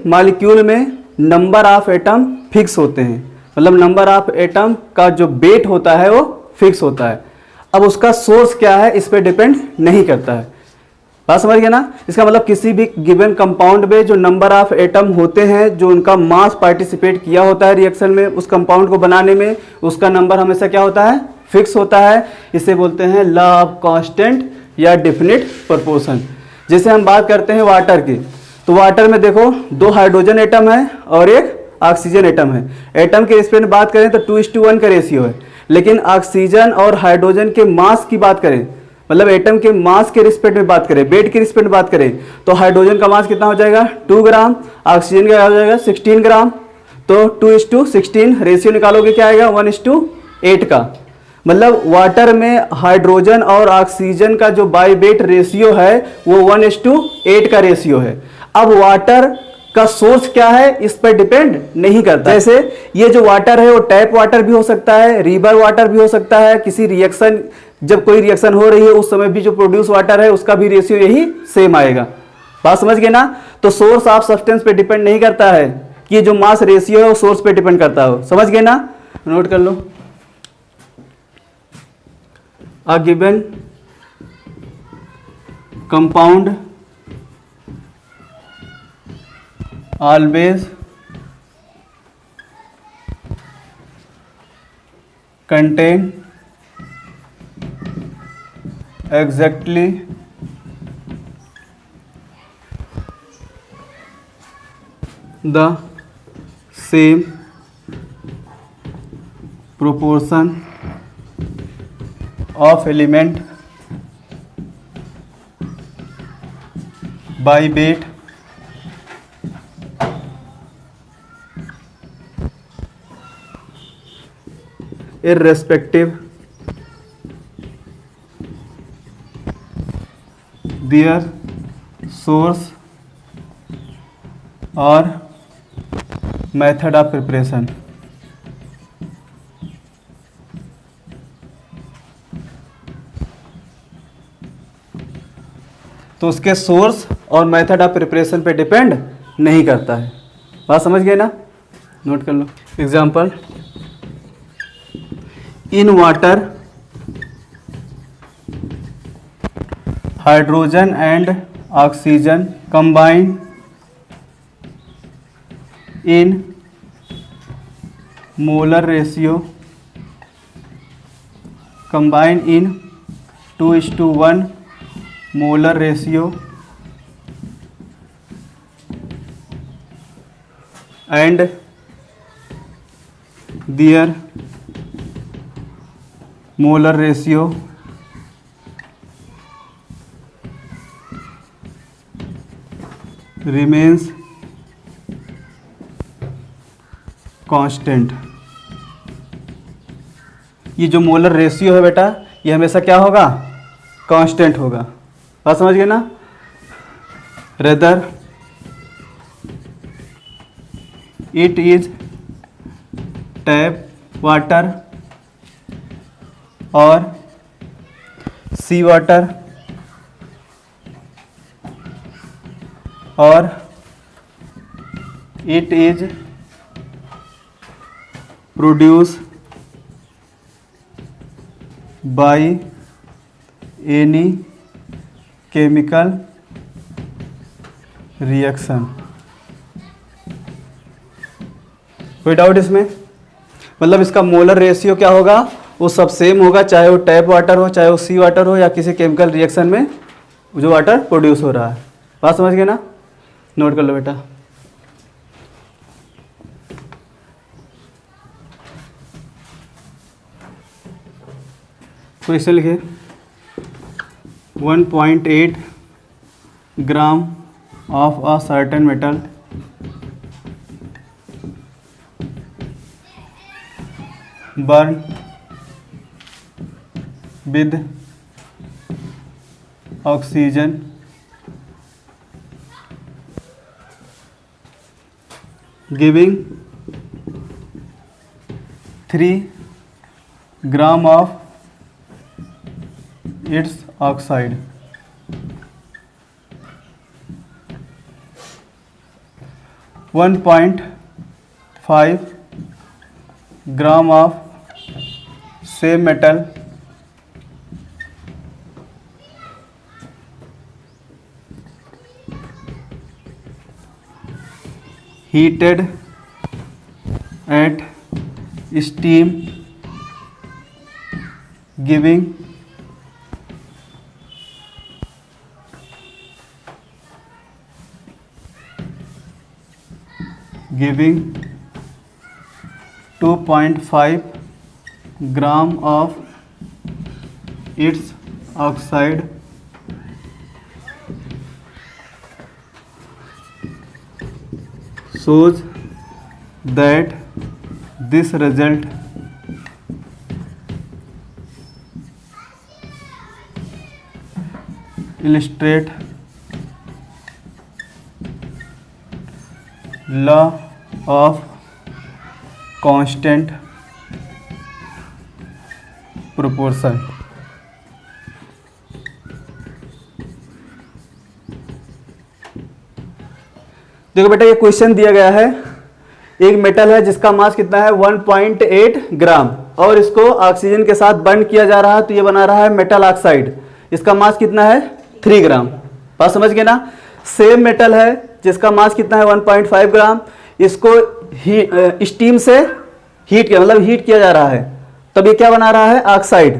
Speaker 1: मॉलिक्यूल में नंबर ऑफ एटम फिक्स होते हैं, मतलब नंबर ऑफ एटम का जो वेट होता है वो फिक्स होता है। अब उसका सोर्स क्या है इस पर डिपेंड नहीं करता है। बात समझ गए ना? इसका मतलब किसी भी गिवन कंपाउंड में जो नंबर ऑफ एटम होते हैं, जो उनका मास पार्टिसिपेट किया होता है रिएक्शन में उस कंपाउंड को बनाने में, उसका नंबर हमेशा क्या होता है, फिक्स होता है। इसे बोलते हैं लॉ ऑफ कांस्टेंट या डेफिनिट प्रोपोर्शन। जैसे हम बात करते हैं वाटर की, तो वाटर में देखो 2 हाइड्रोजन एटम है और एक ऑक्सीजन एटम है। एटम के रेशियो में बात करें तो 2:1 का रेशियो है, लेकिन ऑक्सीजन और हाइड्रोजन के मास की बात करें, मतलब एटम के मास के रिस्पेक्ट में बात करें, वेट के रिस्पेक्ट में बात करें, तो हाइड्रोजन का मास कितना हो जाएगा 2 ग्राम, ऑक्सीजन का हो जाएगा 16 ग्राम। तो 2:16 रेशियो निकालोगे क्या आएगा 1:8 का। मतलब वाटर में हाइड्रोजन और ऑक्सीजन का जो बाई वेट रेशियो है वो 1:8 का रेशियो है। अब वाटर का सोर्स क्या है इस पर डिपेंड नहीं करता। जैसे ये जो वाटर है वो टैप वाटर भी हो सकता है, रिवर वाटर भी हो सकता है। किसी रिएक्शन, जब कोई रिएक्शन हो रही है उस समय भी जो प्रोड्यूस वाटर है उसका भी रेशियो यही सेम आएगा। बात समझ गए ना? तो सोर्स ऑफ सब्सटेंस पे डिपेंड नहीं करता है, कि जो मास रेशियो है वो सोर्स पे डिपेंड करता हो। समझ गए ना? नोट कर लो। A given compound always contain exactly the same proportion of element by weight irrespective their source or method of preparation। तो उसके सोर्स और मेथड ऑफ प्रिपरेशन पे डिपेंड नहीं करता है। बात समझ गए ना? नोट कर लो। Example, in water hydrogen and oxygen combine in molar ratio, combine in 2:1 molar ratio and their molar ratio remains constant। ये जो मोलर रेशियो है बेटा ये हमेशा क्या होगा, कांस्टेंट होगा। बात समझ गए ना? Rather it is tap water और सी वाटर और it is produce by any chemical reaction. कोई डाउट इसमें? मतलब इसका मोलर रेशियो क्या होगा, वो सब सेम होगा, चाहे वो टैप वाटर हो, चाहे वो सी वाटर हो, या किसी केमिकल रिएक्शन में जो वाटर प्रोड्यूस हो रहा है। बात समझ गए ना? नोट कर लो बेटा। तो इसे लिखे 1.8 gram of a certain metal burn with oxygen giving 3 gram of its oxide. One 1.5 gram of same metal heated at steam giving 2.5 gram of its oxide shows that this result illustrate law of constant proportion। देखो बेटा, ये question दिया गया है, एक metal है जिसका मास कितना है 1.8 ग्राम और इसको ऑक्सीजन के साथ बर्न किया जा रहा है, तो ये बना रहा है मेटल ऑक्साइड। इसका मास कितना है 3 ग्राम। बात समझ गए ना। सेम मेटल है जिसका मास कितना है 1.5 ग्राम, इसको स्टीम से हीट किया, मतलब हीट किया जा रहा है, तब ये क्या बना रहा है ऑक्साइड।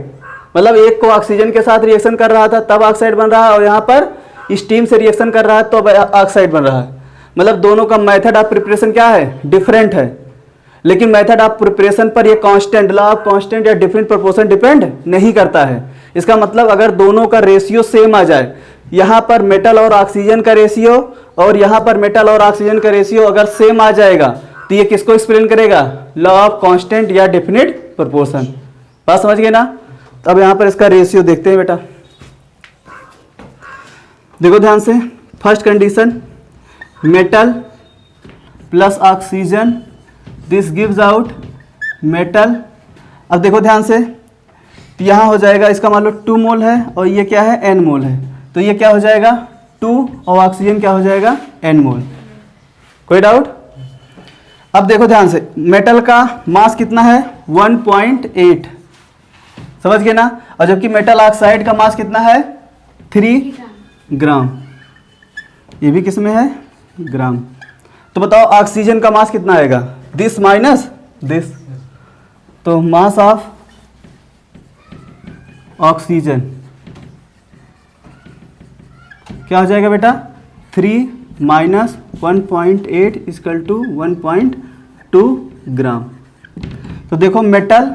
Speaker 1: मतलब एक को ऑक्सीजन के साथ रिएक्शन कर रहा था तब ऑक्साइड बन रहा है, और यहाँ पर स्टीम से रिएक्शन कर रहा है तो ऑक्साइड बन रहा है। मतलब दोनों का मेथड ऑफ प्रिपरेशन क्या है, डिफरेंट है, लेकिन मेथड ऑफ प्रिपरेशन पर ये कांस्टेंट, लॉ ऑफ कांस्टेंट या डिफरेंट प्रोपोर्शन डिपेंड नहीं करता है। इसका मतलब अगर दोनों का रेशियो सेम आ जाए, यहाँ पर मेटल और ऑक्सीजन का रेशियो और यहाँ पर मेटल और ऑक्सीजन का रेशियो अगर सेम आ जाएगा तो ये किसको एक्सप्लेन करेगा, लॉ ऑफ कांस्टेंट या डेफिनेट प्रोपोर्शन। बात समझ गए ना। तो अब यहाँ पर इसका रेशियो देखते हैं बेटा, देखो ध्यान से। First condition, metal plus oxygen, this gives out metal. अब देखो ध्यान से, तो यहाँ हो जाएगा, इसका मान लो 2 मोल है और ये क्या है n मोल है, तो ये क्या हो जाएगा 2 और ऑक्सीजन क्या हो जाएगा n मोल। कोई डाउट। अब देखो ध्यान से, मेटल का मास कितना है 1.8, समझ गए ना, और जबकि मेटल ऑक्साइड का मास कितना है 3 ग्राम। ये भी किस में है, ग्राम। तो बताओ ऑक्सीजन का मास कितना आएगा, दिस माइनस दिस, तो मास ऑफ ऑक्सीजन क्या हो जाएगा बेटा 3 माइनस 1.8 इक्वल टू 1.2 ग्राम। तो देखो मेटल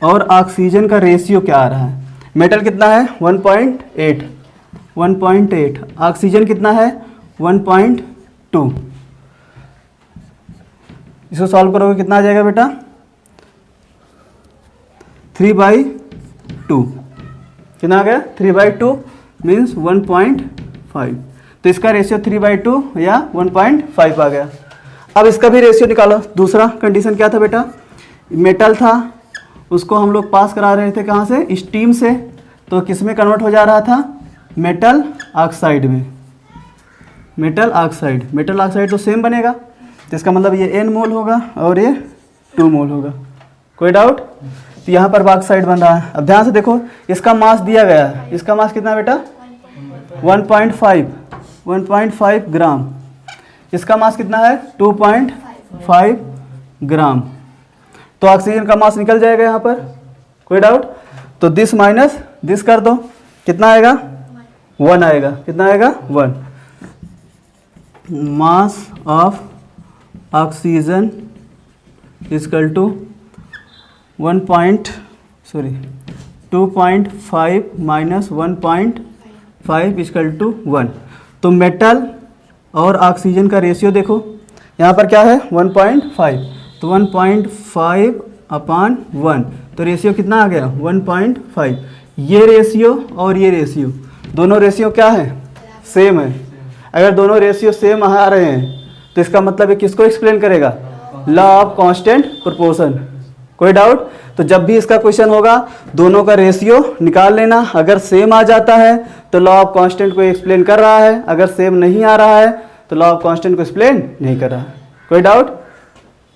Speaker 1: और ऑक्सीजन का रेशियो क्या आ रहा है, मेटल कितना है 1.8, ऑक्सीजन कितना है 1.2। इसको सॉल्व करोगे कितना आ जाएगा बेटा 3/2, कितना आ गया 3/2 मीन्स 1.5। तो इसका रेशियो 3/2 या 1.5 आ गया। अब इसका भी रेशियो निकालो। दूसरा कंडीशन क्या था बेटा, मेटल था उसको हम लोग पास करा रहे थे कहाँ से, स्टीम से, तो किस में कन्वर्ट हो जा रहा था, मेटल ऑक्साइड में। मेटल ऑक्साइड तो सेम बनेगा, तो इसका मतलब ये n मोल होगा और ये 2 मोल होगा। कोई डाउट। तो यहाँ पर ऑक्साइड बन रहा है। अब ध्यान से देखो, इसका मास दिया गया है, इसका मास कितना बेटा 1.5 ग्राम, इसका मास कितना है 2.5 ग्राम। तो ऑक्सीजन का मास निकल जाएगा यहाँ पर। कोई डाउट। तो दिस माइनस दिस कर दो, कितना आएगा 1 आएगा, कितना आएगा 1। Mass of oxygen equal to 1 2.5 minus 1.5 equal to 1। तो मेटल और ऑक्सीजन का रेशियो देखो, यहाँ पर क्या है 1.5, तो 1.5 अपान 1, तो रेशियो कितना आ गया 1.5। ये रेशियो और ये रेशियो, दोनों रेशियो क्या है सेम है। अगर दोनों रेशियो सेम आ रहे हैं तो इसका मतलब है किसको एक्सप्लेन करेगा, लॉ ऑफ कांस्टेंट प्रोपोर्शन। कोई डाउट? तो जब भी इसका क्वेश्चन होगा दोनों का रेशियो निकाल लेना, अगर सेम आ जाता है तो लॉ ऑफ कांस्टेंट को एक्सप्लेन कर रहा है, अगर सेम नहीं आ रहा है तो लॉ ऑफ कांस्टेंट को एक्सप्लेन नहीं कर रहा है। कोई डाउट?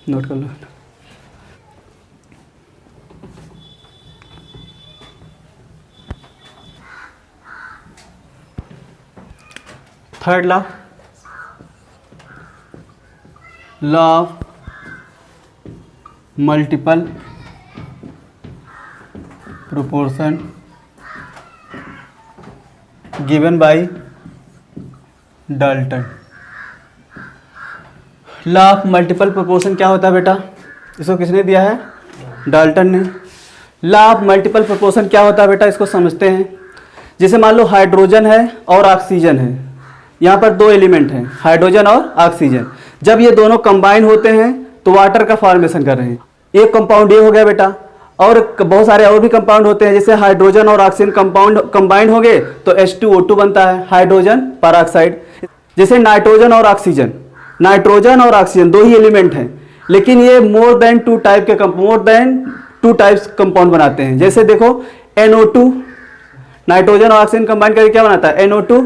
Speaker 1: नोट कर लो। Third law, law of multiple proportion given by Dalton. Law of multiple proportion क्या होता है बेटा, इसको किसने दिया है, डाल्टन ने। लॉ ऑफ मल्टीपल प्रोपोर्शन क्या होता है बेटा, इसको समझते हैं। जैसे मान लो हाइड्रोजन है और ऑक्सीजन है, यहाँ पर दो एलिमेंट हैं हाइड्रोजन और ऑक्सीजन। जब ये दोनों कंबाइन होते हैं तो वाटर का फॉर्मेशन कर रहे हैं। एक कंपाउंड ये हो गया बेटा, और बहुत सारे और भी कंपाउंड होते हैं, जैसे हाइड्रोजन और ऑक्सीजन कंपाउंड कंबाइन हो गए तो H2O2 बनता है, हाइड्रोजन पेरोक्साइड। जैसे नाइट्रोजन और ऑक्सीजन, नाइट्रोजन और ऑक्सीजन दो ही एलिमेंट हैं, लेकिन ये more than two types compound बनाते हैं। जैसे देखो NO2, नाइट्रोजन और ऑक्सीजन कंबाइन करके क्या बनाता है NO2,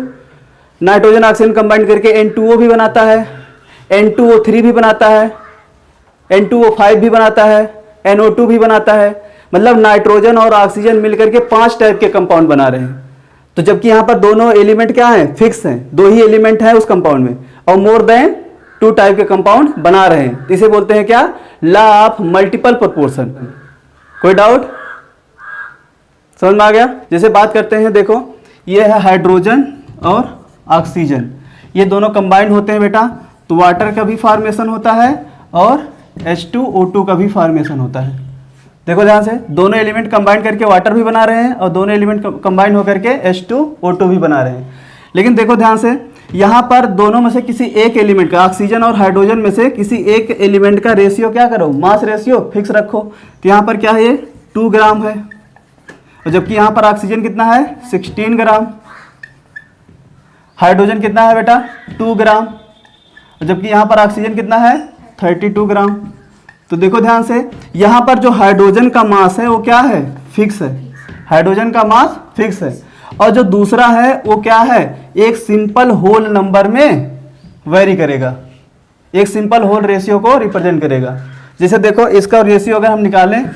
Speaker 1: नाइट्रोजन ऑक्सीजन कंबाइन करके N2O भी बनाता है, N2O3 भी बनाता है, N2O5 भी बनाता है, NO2 भी बनाता है। मतलब नाइट्रोजन और ऑक्सीजन मिलकर के 5 टाइप के कंपाउंड बना रहे हैं। तो जबकि यहाँ पर दोनों एलिमेंट क्या हैं, फिक्स हैं, दो ही एलिमेंट हैं उस कंपाउंड में, और मोर देन 2 टाइप के कंपाउंड बना रहे हैं, इसे बोलते हैं क्या, लॉ ऑफ मल्टीपल प्रोपोर्शन। कोई डाउट? समझ में आ गया? जैसे बात करते हैं, देखो ये है हाइड्रोजन और ऑक्सीजन, ये दोनों कंबाइंड होते हैं बेटा तो वाटर का भी फॉर्मेशन होता है और H2O2 का भी फॉर्मेशन होता है। देखो ध्यान से, दोनों एलिमेंट कंबाइन करके वाटर भी बना रहे हैं और दोनों एलिमेंट कंबाइन होकर के H2O2 भी बना रहे हैं। लेकिन देखो ध्यान से, यहाँ पर दोनों में से किसी एक एलिमेंट का, ऑक्सीजन और हाइड्रोजन में से किसी एक एलिमेंट का रेशियो क्या करो, मास रेशियो फिक्स रखो। तो यहाँ पर क्या है, ये 2 ग्राम है, और जबकि यहाँ पर ऑक्सीजन कितना है 16 ग्राम, हाइड्रोजन कितना है बेटा 2 ग्राम, जबकि यहाँ पर ऑक्सीजन कितना है 32 ग्राम। तो देखो ध्यान से, यहाँ पर जो हाइड्रोजन का मास है वो क्या है, फिक्स है, हाइड्रोजन का मास फिक्स है, और जो दूसरा है वो क्या है, एक सिंपल होल नंबर में वेरी करेगा, एक सिंपल होल रेशियो को रिप्रेजेंट करेगा। जैसे देखो इसका रेशियो अगर हम निकालें,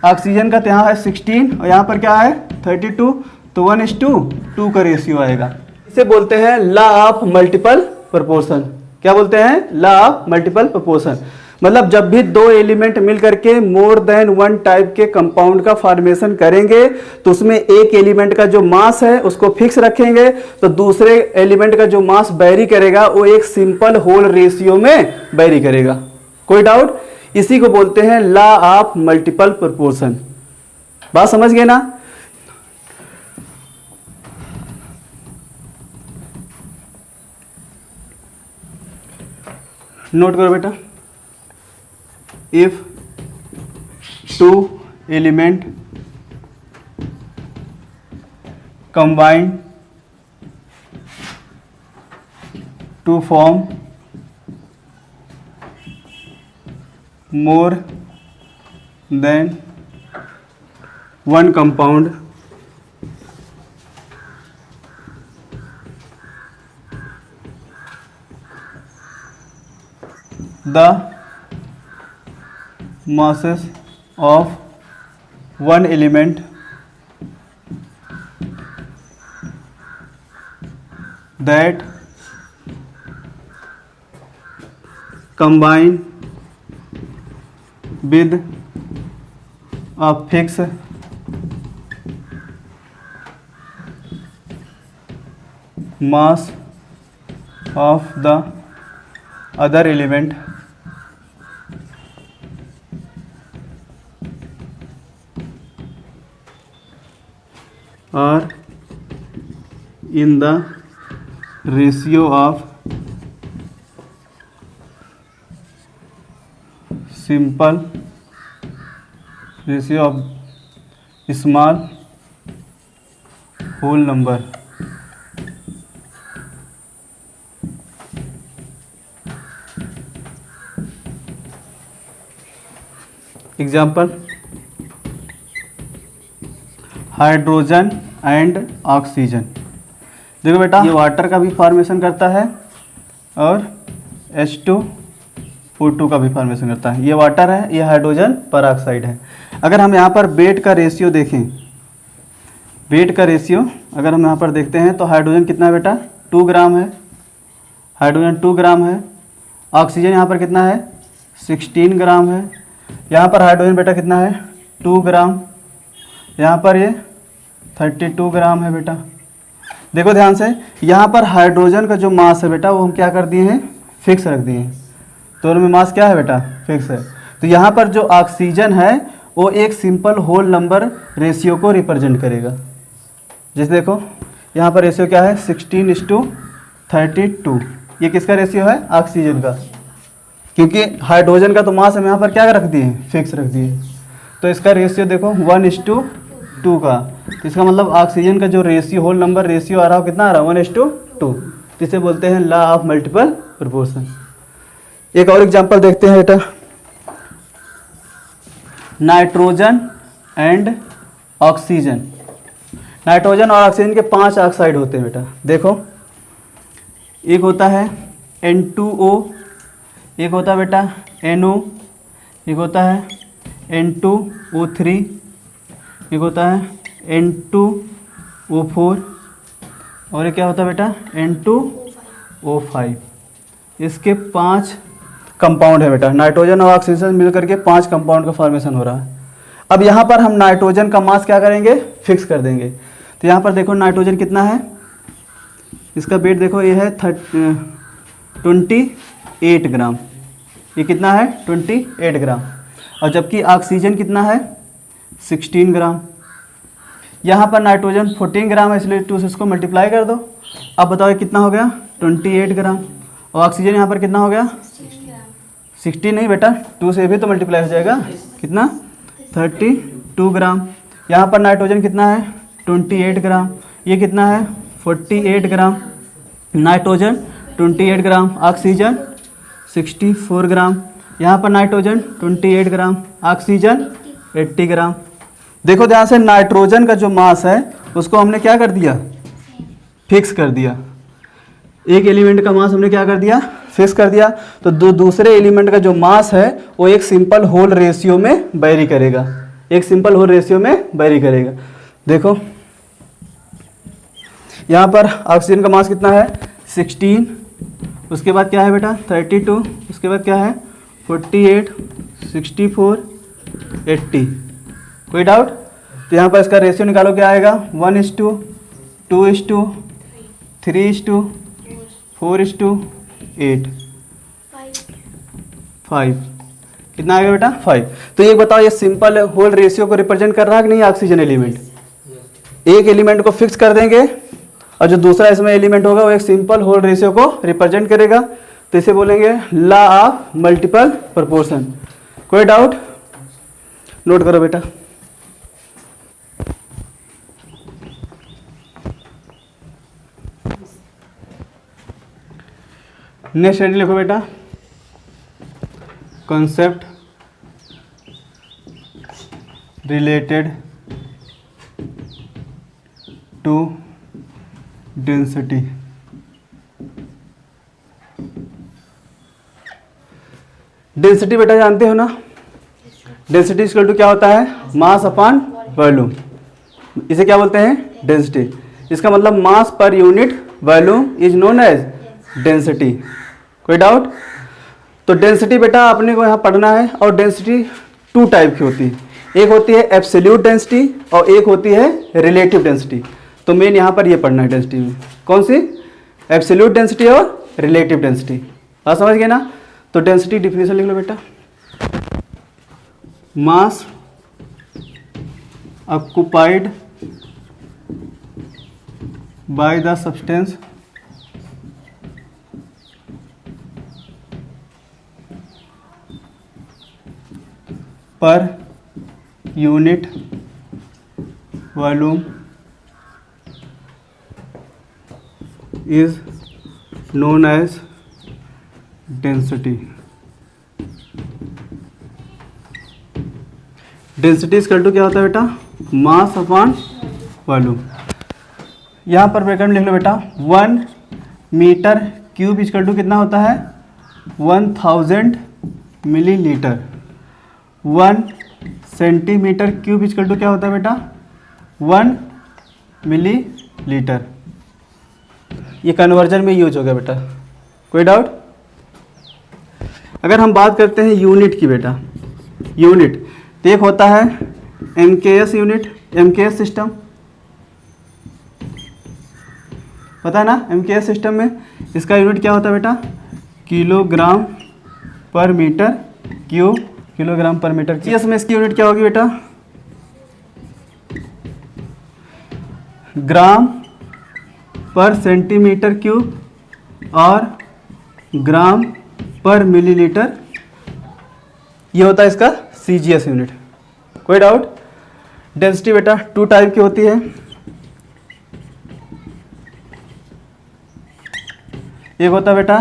Speaker 1: ऑक्सीजन का यहाँ है 16 और यहाँ पर क्या है 32, तो 1:2 का रेशियो आएगा। इसे बोलते हैं लॉ ऑफ मल्टीपल प्रोपोर्शन। क्या बोलते हैं, लॉ ऑफ मल्टीपल प्रोपोर्शन। मतलब जब भी दो एलिमेंट मिलकर के मोर देन 1 टाइप के कंपाउंड का फॉर्मेशन करेंगे तो उसमें एक एलिमेंट का जो मास है उसको फिक्स रखेंगे, तो दूसरे एलिमेंट का जो मास वेरी करेगा वो एक सिंपल होल रेशियो में वेरी करेगा। कोई डाउट? इसी को बोलते हैं लॉ ऑफ मल्टीपल प्रोपोर्शन। बात समझ गए ना? नोट करो बेटा, if 2 element combine to form more than one compound, the masses of one element that combine with a fixed mass of the other element are in the ratio of simple ratio of small whole number. Example, hydrogen and oxygen. देखो बेटा, ये water का भी formation करता है और H2O2 का भी फॉर्मेशन करता है। ये वाटर है, ये हाइड्रोजन परऑक्साइड है। अगर हम यहाँ पर वेट का रेशियो देखें, वेट का रेशियो अगर हम यहाँ पर देखते हैं तो हाइड्रोजन कितना है बेटा, 2 ग्राम है। हाइड्रोजन 2 ग्राम है। ऑक्सीजन यहाँ पर कितना है, 16 ग्राम है। यहाँ पर हाइड्रोजन बेटा कितना है, 2 ग्राम। यहाँ पर ये 32 ग्राम है बेटा। देखो ध्यान से, यहाँ पर हाइड्रोजन का जो मास है बेटा वो हम क्या कर दिए हैं, फिक्स रख दिए हैं। दोनों में मास क्या है बेटा, फिक्स है। तो यहाँ पर जो ऑक्सीजन है वो एक सिंपल होल नंबर रेशियो को रिप्रेजेंट करेगा। जैसे देखो यहाँ पर रेशियो क्या है, 16:32। ये किसका रेशियो है, ऑक्सीजन का, क्योंकि हाइड्रोजन का तो मास हम यहाँ पर क्या रख दिए, फिक्स रख दिए। तो इसका रेशियो देखो 1:2 का। तो इसका मतलब ऑक्सीजन का जो रेशियो, होल नंबर रेशियो आ रहा हो, कितना आ रहा है, 1:2। जिसे बोलते हैं लॉ ऑफ मल्टीपल प्रोपोर्शन। एक और एग्जांपल देखते हैं बेटा, नाइट्रोजन एंड ऑक्सीजन। नाइट्रोजन और ऑक्सीजन के 5 ऑक्साइड होते हैं बेटा। देखो, एक होता है N2O, एक होता है बेटा NO, एक होता है N2O3, एक होता है N2O4 और एक क्या होता है बेटा, N2O5। इसके 5 कंपाउंड है बेटा। नाइट्रोजन और ऑक्सीजन मिलकर के 5 कंपाउंड का फॉर्मेशन हो रहा है। अब यहाँ पर हम नाइट्रोजन का मास क्या करेंगे, फिक्स कर देंगे। तो यहाँ पर देखो नाइट्रोजन कितना है, इसका वेट देखो, ये है 28 ग्राम। ये कितना है, 28 ग्राम। और जबकि ऑक्सीजन कितना है, 16 ग्राम। यहाँ पर नाइट्रोजन 14 ग्राम है, इसलिए 2 से इसको मल्टीप्लाई कर दो। अब बताओ ये कितना हो गया, 28 ग्राम। और ऑक्सीजन यहाँ पर कितना हो गया, 16 नहीं बेटा, 2 से भी तो मल्टीप्लाई हो जाएगा, कितना, 32 ग्राम। यहाँ पर नाइट्रोजन कितना है, 28 ग्राम। ये कितना है, 48 ग्राम। नाइट्रोजन 28 ग्राम, ऑक्सीजन 64 ग्राम। यहाँ पर नाइट्रोजन 28 ग्राम, ऑक्सीजन 80 ग्राम। देखो ध्यान से, नाइट्रोजन का जो मास है उसको हमने क्या कर दिया, फिक्स कर दिया। एक एलिमेंट का मास हमने क्या कर दिया, फिक्स कर दिया। तो दूसरे एलिमेंट का जो मास है वो एक सिंपल होल रेशियो में वेरी करेगा, एक सिंपल होल रेशियो में वेरी करेगा। देखो यहाँ पर ऑक्सीजन का मास कितना है, 16, उसके बाद क्या है बेटा, 32, उसके बाद क्या है, 48, 64, 80। कोई डाउट? तो यहाँ पर इसका रेशियो निकालो, क्या आएगा, 1:2, 2:3, 4:8, 5। कितना आएगा बेटा, 5। तो ये बताओ, ये सिंपल होल रेशियो को रिप्रेजेंट कर रहा है कि नहीं ऑक्सीजन एलिमेंट। एक एलिमेंट को फिक्स कर देंगे और जो दूसरा इसमें एलिमेंट होगा वो एक सिंपल होल रेशियो को रिप्रेजेंट करेगा। तो इसे बोलेंगे लॉ ऑफ मल्टीपल प्रोपोर्शन। कोई डाउट? नोट करो बेटा। नेक्स्ट हेडिंग लिखो बेटा, concept related to density. Density बेटा जानते हो ना, डेंसिटी इक्वल टू क्या होता है, मास अपॉन वॉल्यूम। इसे क्या बोलते हैं, डेंसिटी। इसका मतलब mass per unit volume is known as density. कोई डाउट? तो डेंसिटी बेटा अपने को यहाँ पढ़ना है, और डेंसिटी 2 टाइप की होती है। एक होती है एब्सोल्यूट डेंसिटी और एक होती है रिलेटिव डेंसिटी। तो मेन यहाँ पर ये पढ़ना है डेंसिटी में, कौन सी, एब्सोल्यूट डेंसिटी और रिलेटिव डेंसिटी। आप समझ गए ना? तो डेंसिटी डिफिनेशन लिख लो बेटा, mass occupied by the substance per unit volume is known as density. Density equal to क्या होता है बेटा, मास अपॉन वॉल्यूम। यहाँ पर ब्रैकेट में लिख लो बेटा, 1 मीटर क्यूब इक्वल टू कितना होता है, 1000 millilitre. 1 centimetre cube equal to क्या होता है बेटा, 1 मिलीलीटर। ये कन्वर्जन में यूज हो गया बेटा, कोई डाउट। अगर हम बात करते हैं यूनिट की बेटा, यूनिट तो एक होता है MKS यूनिट, MKS सिस्टम पता है ना। MKS सिस्टम में इसका यूनिट क्या होता है बेटा, किलोग्राम पर मीटर क्यूब, किलोग्राम पर मीटर क्यूब। इसमें इसकी यूनिट क्या होगी बेटा, ग्राम पर सेंटीमीटर क्यूब और ग्राम पर मिलीलीटर। ये होता है इसका CGS यूनिट, कोई डाउट। डेंसिटी बेटा 2 टाइप की होती है, एक होता है बेटा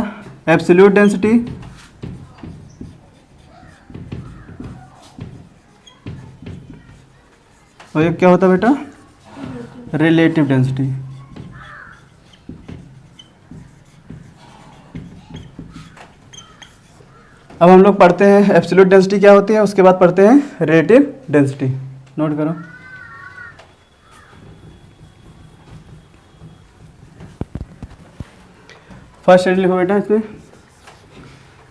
Speaker 1: एब्सोल्यूट डेंसिटी, और एक क्या होता है बेटा, रिलेटिव डेंसिटी। अब हम लोग पढ़ते हैं एब्सोल्यूट डेंसिटी क्या होती है, उसके बाद पढ़ते हैं रिलेटिव डेंसिटी। नोट करो, फर्स्ट लिखो बेटा इसमें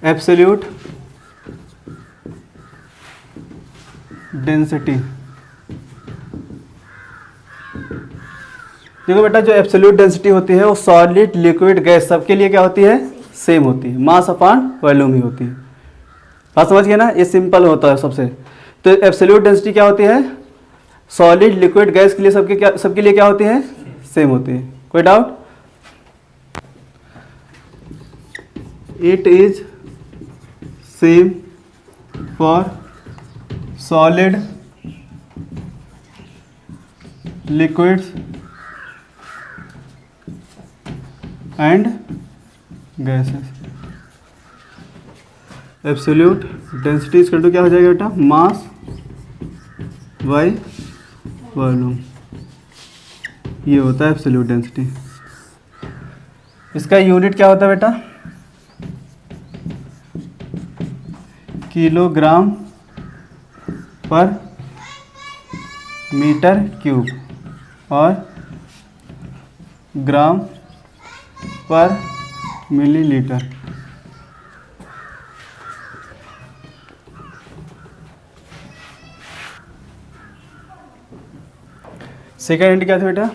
Speaker 1: एब्सोल्यूट डेंसिटी। देखो बेटा, जो एब्सोल्यूट डेंसिटी होती है वो सॉलिड लिक्विड गैस सबके लिए क्या होती है, सेम होती है, मास अपॉन वॉल्यूम ही होती है। बात समझ गए ना, ये सिंपल होता है सबसे। तो एब्सोल्यूट डेंसिटी क्या होती है, सॉलिड लिक्विड गैस के लिए सबके लिए क्या होती है, सेम होती है, कोई doubt. It is same for solid liquids and gases. Absolute density equal to क्या हो जाएगा बेटा, मास बाय वॉल्यूम। ये होता है एब्सोल्यूट डेंसिटी। इसका यूनिट क्या होता है बेटा, किलोग्राम पर मीटर क्यूब और ग्राम पर मिलीलीटर। सेकेंड क्या था बेटा,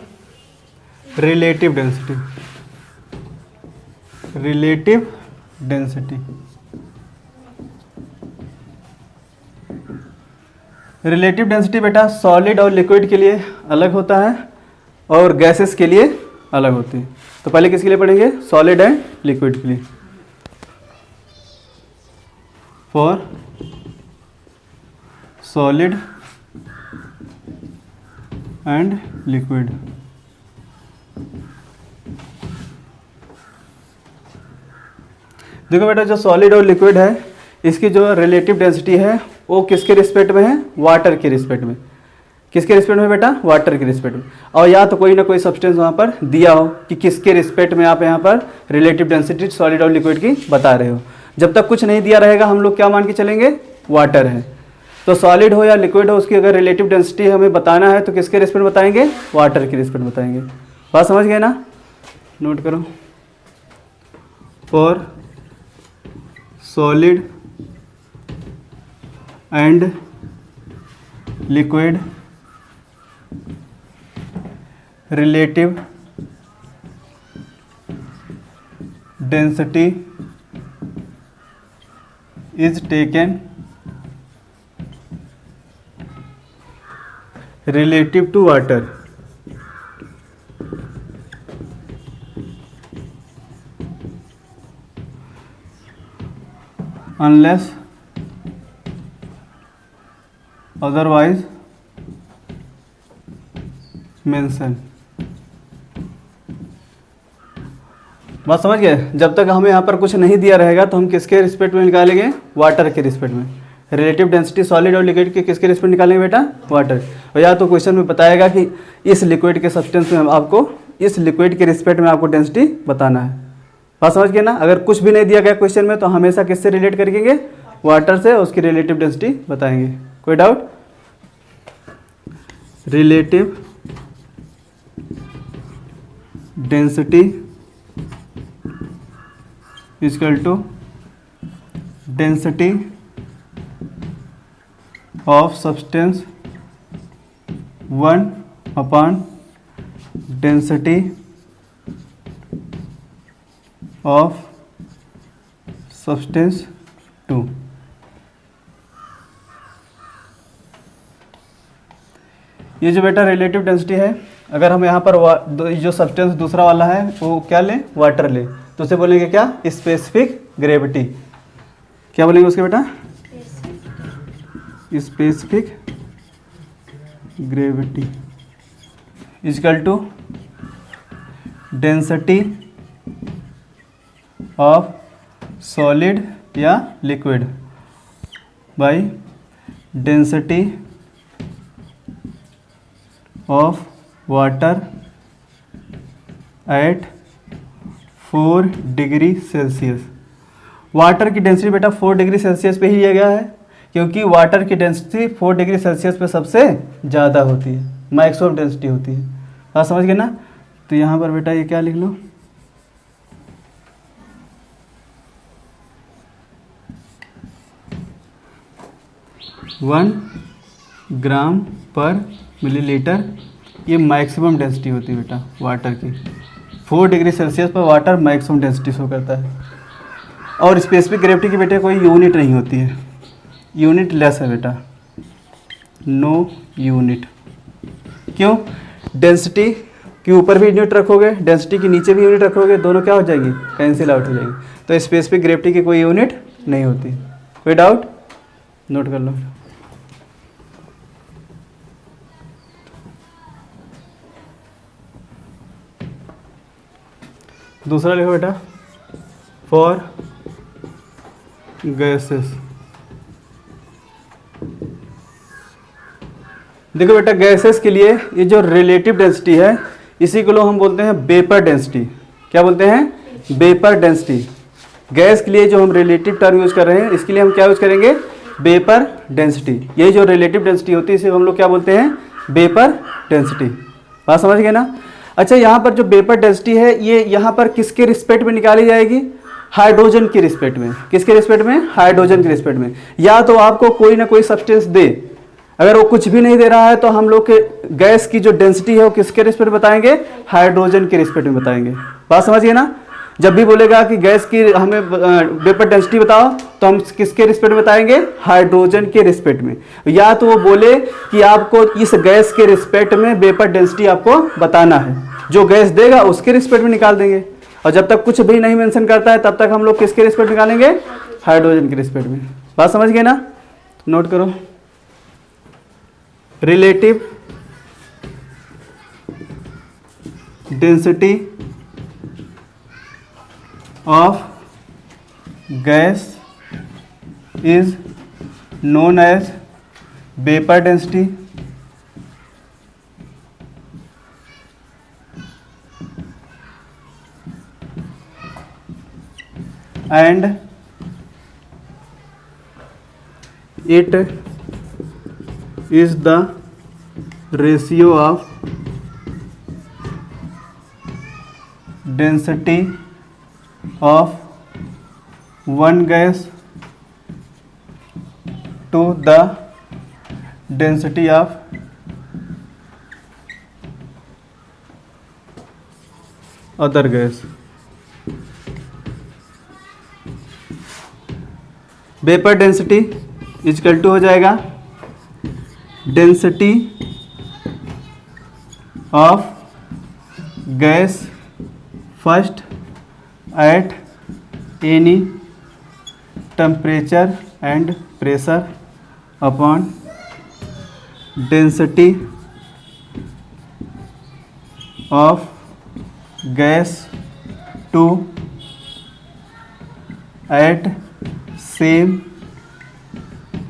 Speaker 1: relative density. Relative density, relative density बेटा सॉलिड और लिक्विड के लिए अलग होता है और गैसेस के लिए अलग होती है। तो पहले किसके लिए पढ़ेंगे, सॉलिड एंड लिक्विड के लिए। फॉर सॉलिड एंड लिक्विड, देखो बेटा जो सॉलिड और लिक्विड है इसकी जो रिलेटिव डेंसिटी है वो किसके रिस्पेक्ट में है, वाटर के रिस्पेक्ट में। किसके रिस्पेक्ट में बेटा, वाटर के रिस्पेक्ट में। और या तो कोई ना कोई सब्सटेंस वहाँ पर दिया हो कि किसके रिस्पेक्ट में आप यहाँ पर रिलेटिव डेंसिटी सॉलिड और लिक्विड की बता रहे हो। जब तक कुछ नहीं दिया रहेगा हम लोग क्या मान के चलेंगे, वाटर है। तो सॉलिड हो या लिक्विड हो उसकी अगर रिलेटिव डेंसिटी हमें बताना है तो किसके रिस्पेक्ट बताएंगे, वाटर के रिस्पेक्ट बताएंगे। बात समझ गए ना, नोट करो। For solid and liquid relative density is taken relative to water। unless otherwise mentioned। बात समझ गए? जब तक हमें यहाँ पर कुछ नहीं दिया रहेगा तो हम किसके रिस्पेक्ट में निकालेंगे? वाटर के रिस्पेक्ट में। रिलेटिव डेंसिटी सॉलिड और लिक्विड के किसके रिस्पेक्ट निकालेंगे बेटा? वाटर। और या तो क्वेश्चन में बताएगा कि इस लिक्विड के सब्सटेंस में आपको, इस लिक्विड के रिस्पेक्ट में आपको डेंसिटी बताना है। बात समझ गए ना? अगर कुछ भी नहीं दिया गया क्वेश्चन में तो हमेशा किससे रिलेट करेंगे? वाटर से, उसकी रिलेटिव डेंसिटी बताएंगे। कोई doubt? Relative density equal to density of substance 1 upon density of substance 2। ये जो बेटा रिलेटिव डेंसिटी है, अगर हम यहाँ पर जो सब्सटेंस दूसरा वाला है वो क्या लें? वाटर ले, तो उसे बोलेंगे क्या? Specific gravity. क्या बोलेंगे उसके बेटा? Specific gravity equal to density of solid या liquid by density of water at 4 degree Celsius. Water की डेंसिटी बेटा 4 डिग्री सेल्सियस पे ही दिया गया है, क्योंकि वाटर की डेंसिटी 4 डिग्री सेल्सियस पे सबसे ज़्यादा होती है, मैक्सिमम डेंसिटी होती है। आप समझ गए ना? तो यहाँ पर बेटा ये क्या लिख लो? वन ग्राम पर मिलीलीटर, ये मैक्सिमम डेंसिटी होती है बेटा वाटर की। 4 डिग्री सेल्सियस पर वाटर मैक्सिमम डेंसिटी शो करता है। और स्पेसिफिक ग्रेविटी की बेटे कोई यूनिट नहीं होती है, यूनिट लेस है बेटा, नो यूनिट। क्यों? डेंसिटी के ऊपर भी यूनिट रखोगे, डेंसिटी के नीचे भी यूनिट रखोगे, दोनों क्या हो जाएगी? कैंसिल आउट हो जाएगी। तो स्पेसिफिक ग्रेविटी की कोई यूनिट नहीं होती। कोई डाउट? नोट कर लो। दूसरा लिखो बेटा, फॉर गैसेस। देखो बेटा, गैसेस के लिए ये जो रिलेटिव डेंसिटी है इसी को लोग हम बोलते हैं वेपर डेंसिटी। क्या बोलते हैं? Vapour density. गैस के लिए जो हम रिलेटिव टर्म यूज कर रहे हैं, इसके लिए हम क्या यूज करेंगे? Vapour density. ये जो रिलेटिव डेंसिटी होती है इसे हम लोग क्या बोलते हैं? Vapour density. बात समझ गए ना? अच्छा, यहाँ पर जो वेपर डेंसिटी है ये यहाँ पर किसके रिस्पेक्ट में निकाली जाएगी? हाइड्रोजन के रिस्पेक्ट में। किसके रिस्पेक्ट में? हाइड्रोजन के रिस्पेक्ट में। या तो आपको कोई ना कोई सब्सटेंस दे, अगर वो कुछ भी नहीं दे रहा है तो हम लोग के गैस की जो डेंसिटी है वो किसके रिस्पेक्ट में बताएंगे? हाइड्रोजन के रिस्पेक्ट में बताएंगे। बात समझिए ना? जब भी बोलेगा कि गैस की हमें वेपर डेंसिटी बताओ तो हम किसके रिस्पेक्ट में बताएंगे? हाइड्रोजन के रिस्पेक्ट में। या तो वो बोले कि आपको इस गैस के रिस्पेक्ट में वेपर डेंसिटी आपको बताना है, जो गैस देगा उसके रिस्पेक्ट में निकाल देंगे। और जब तक कुछ भी नहीं मेंशन करता है तब तक हम लोग किसके रिस्पेक्ट निकालेंगे? हाइड्रोजन के रिस्पेक्ट में। बात समझ गए ना? नोट करो, relative density of gas is known as vapour density and it is the ratio of density of one gas to the density of other gas। Vapour density equal to हो जाएगा density of gas first at any temperature and pressure upon density of gas two at same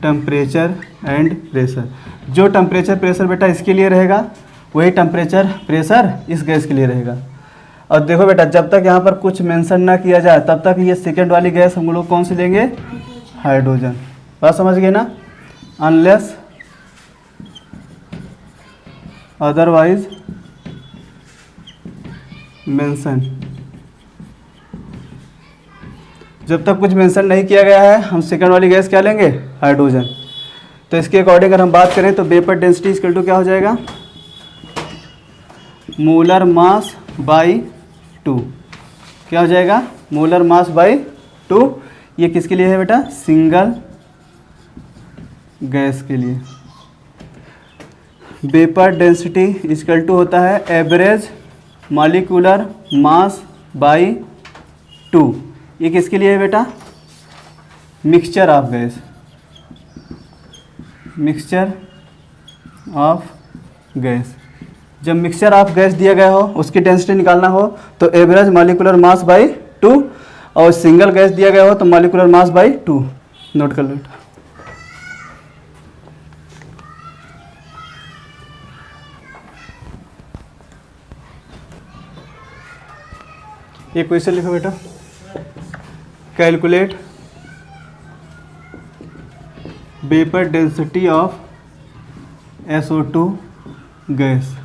Speaker 1: temperature and pressure. जो temperature pressure बेटा इसके लिए रहेगा वही temperature pressure इस gas के लिए रहेगा। और देखो बेटा जब तक यहाँ पर कुछ मेंशन ना किया जाए तब तक ये सेकेंड वाली गैस हम लोग कौन सी लेंगे, हाइड्रोजन। बात समझ गए ना, अनलेस अदरवाइज मेंशन। जब तक कुछ मेंशन नहीं किया गया है हम सेकेंड वाली गैस क्या लेंगे, हाइड्रोजन। तो इसके अकॉर्डिंग अगर हम बात करें तो वेपर डेंसिटी इक्वल टू क्या हो जाएगा, मोलर मास बाई 2। क्या हो जाएगा, मोलर मास बाई 2। ये किसके लिए है बेटा, सिंगल गैस के लिए। वेपर डेंसिटी इक्वल टू होता है एवरेज मॉलिक्यूलर मास बाई 2। ये किसके लिए है बेटा, mixture of gas, mixture of gas. जब मिक्सचर ऑफ गैस दिया गया हो उसकी डेंसिटी निकालना हो तो एवरेज मॉलिक्यूलर मास बाई 2, और सिंगल गैस दिया गया हो तो मॉलिक्यूलर मास बाई 2। नोट कर लो बेटा। ये क्वेश्चन लिखो बेटा, calculate vapour density of SO2 gas.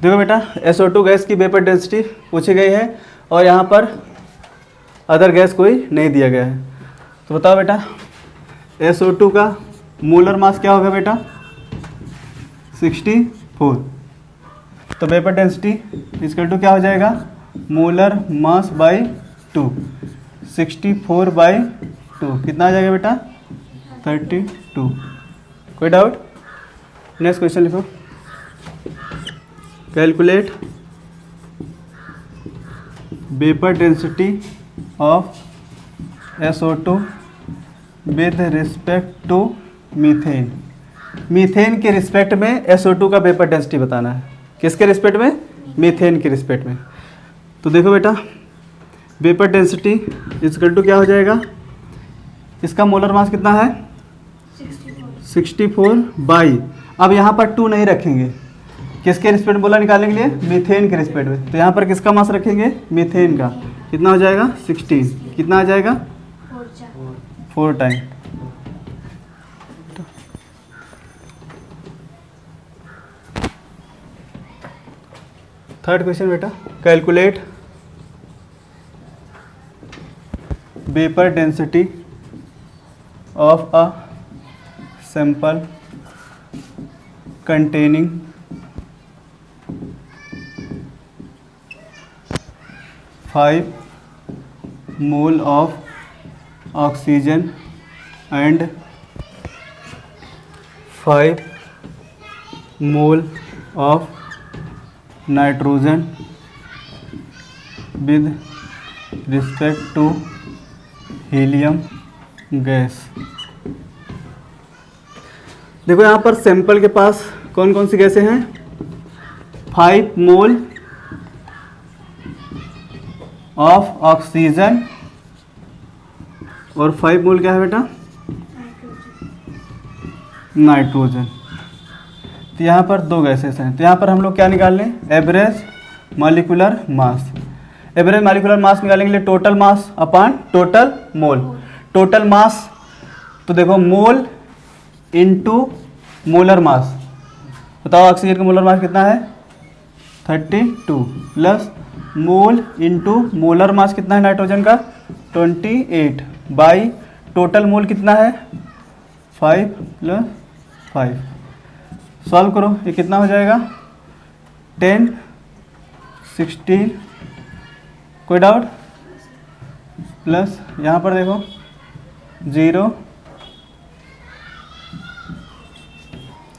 Speaker 1: देखो बेटा SO2 गैस की वेपर डेंसिटी पूछी गई है और यहाँ पर अदर गैस कोई नहीं दिया गया है। तो बताओ बेटा SO2 का मोलर मास क्या होगा बेटा, 64। तो वेपर डेंसिटी इक्वल टू क्या हो जाएगा, मोलर मास बाई 2, 64 बाई 2 कितना आ जाएगा बेटा, 32। कोई डाउट? नेक्स्ट क्वेश्चन लिखो, calculate vapour density of SO2 with respect to methane. Methane के रिस्पेक्ट में SO2 का वेपर डेंसिटी बताना है। किसके रिस्पेक्ट में, मीथेन के रिस्पेक्ट में। तो देखो बेटा वेपर डेंसिटी इक्वल टू क्या हो जाएगा, इसका मोलर मास कितना है, 64 बाई, अब यहाँ पर 2 नहीं रखेंगे, किसके रिस्पेक्ट बोला निकालने के लिए, मीथेन के रिस्पेक्ट में। तो यहाँ पर किसका मास रखेंगे, मीथेन का। कितना हो जाएगा, 16। कितना आ जाएगा, 4 टाइम। थर्ड क्वेश्चन बेटा, calculate vapour density of a sample containing 5 mole of oxygen and 5 mole of nitrogen with respect to helium gas। देखो यहाँ पर सैंपल के पास कौन कौन सी गैसें हैं, 5 मोल ऑफ ऑक्सीजन और 5 मोल क्या है बेटा, नाइट्रोजन। तो यहाँ पर 2 गैसेस हैं। तो यहाँ पर हम लोग क्या निकाल लें, average molecular mass. Average molecular mass निकालने के लिए total mass upon total mole. Total मास तो देखो मोल इनटू मोलर मास। बताओ ऑक्सीजन का मोलर मास कितना है, 32 प्लस मोल इनटू मोलर मास कितना है नाइट्रोजन का, 28 बाई टोटल मोल कितना है, 5 प्लस 5। सॉल्व करो, ये कितना हो जाएगा, 10, 16। कोई डाउट? प्लस यहाँ पर देखो 0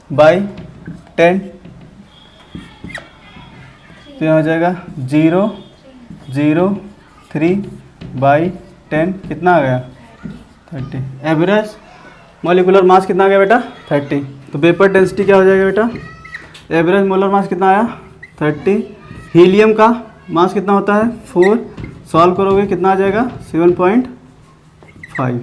Speaker 1: बाई 10, तो यहाँ हो जाएगा 0, 0, 3 बाई 10। कितना आ गया, 30। एवरेज मॉलिक्यूलर मास कितना आ गया बेटा 30। तो वेपर डेंसिटी क्या हो जाएगा बेटा, एवरेज मोलर मास कितना आया 30। हीलियम का मास कितना होता है 4, सॉल्व करोगे कितना आ जाएगा 7.5।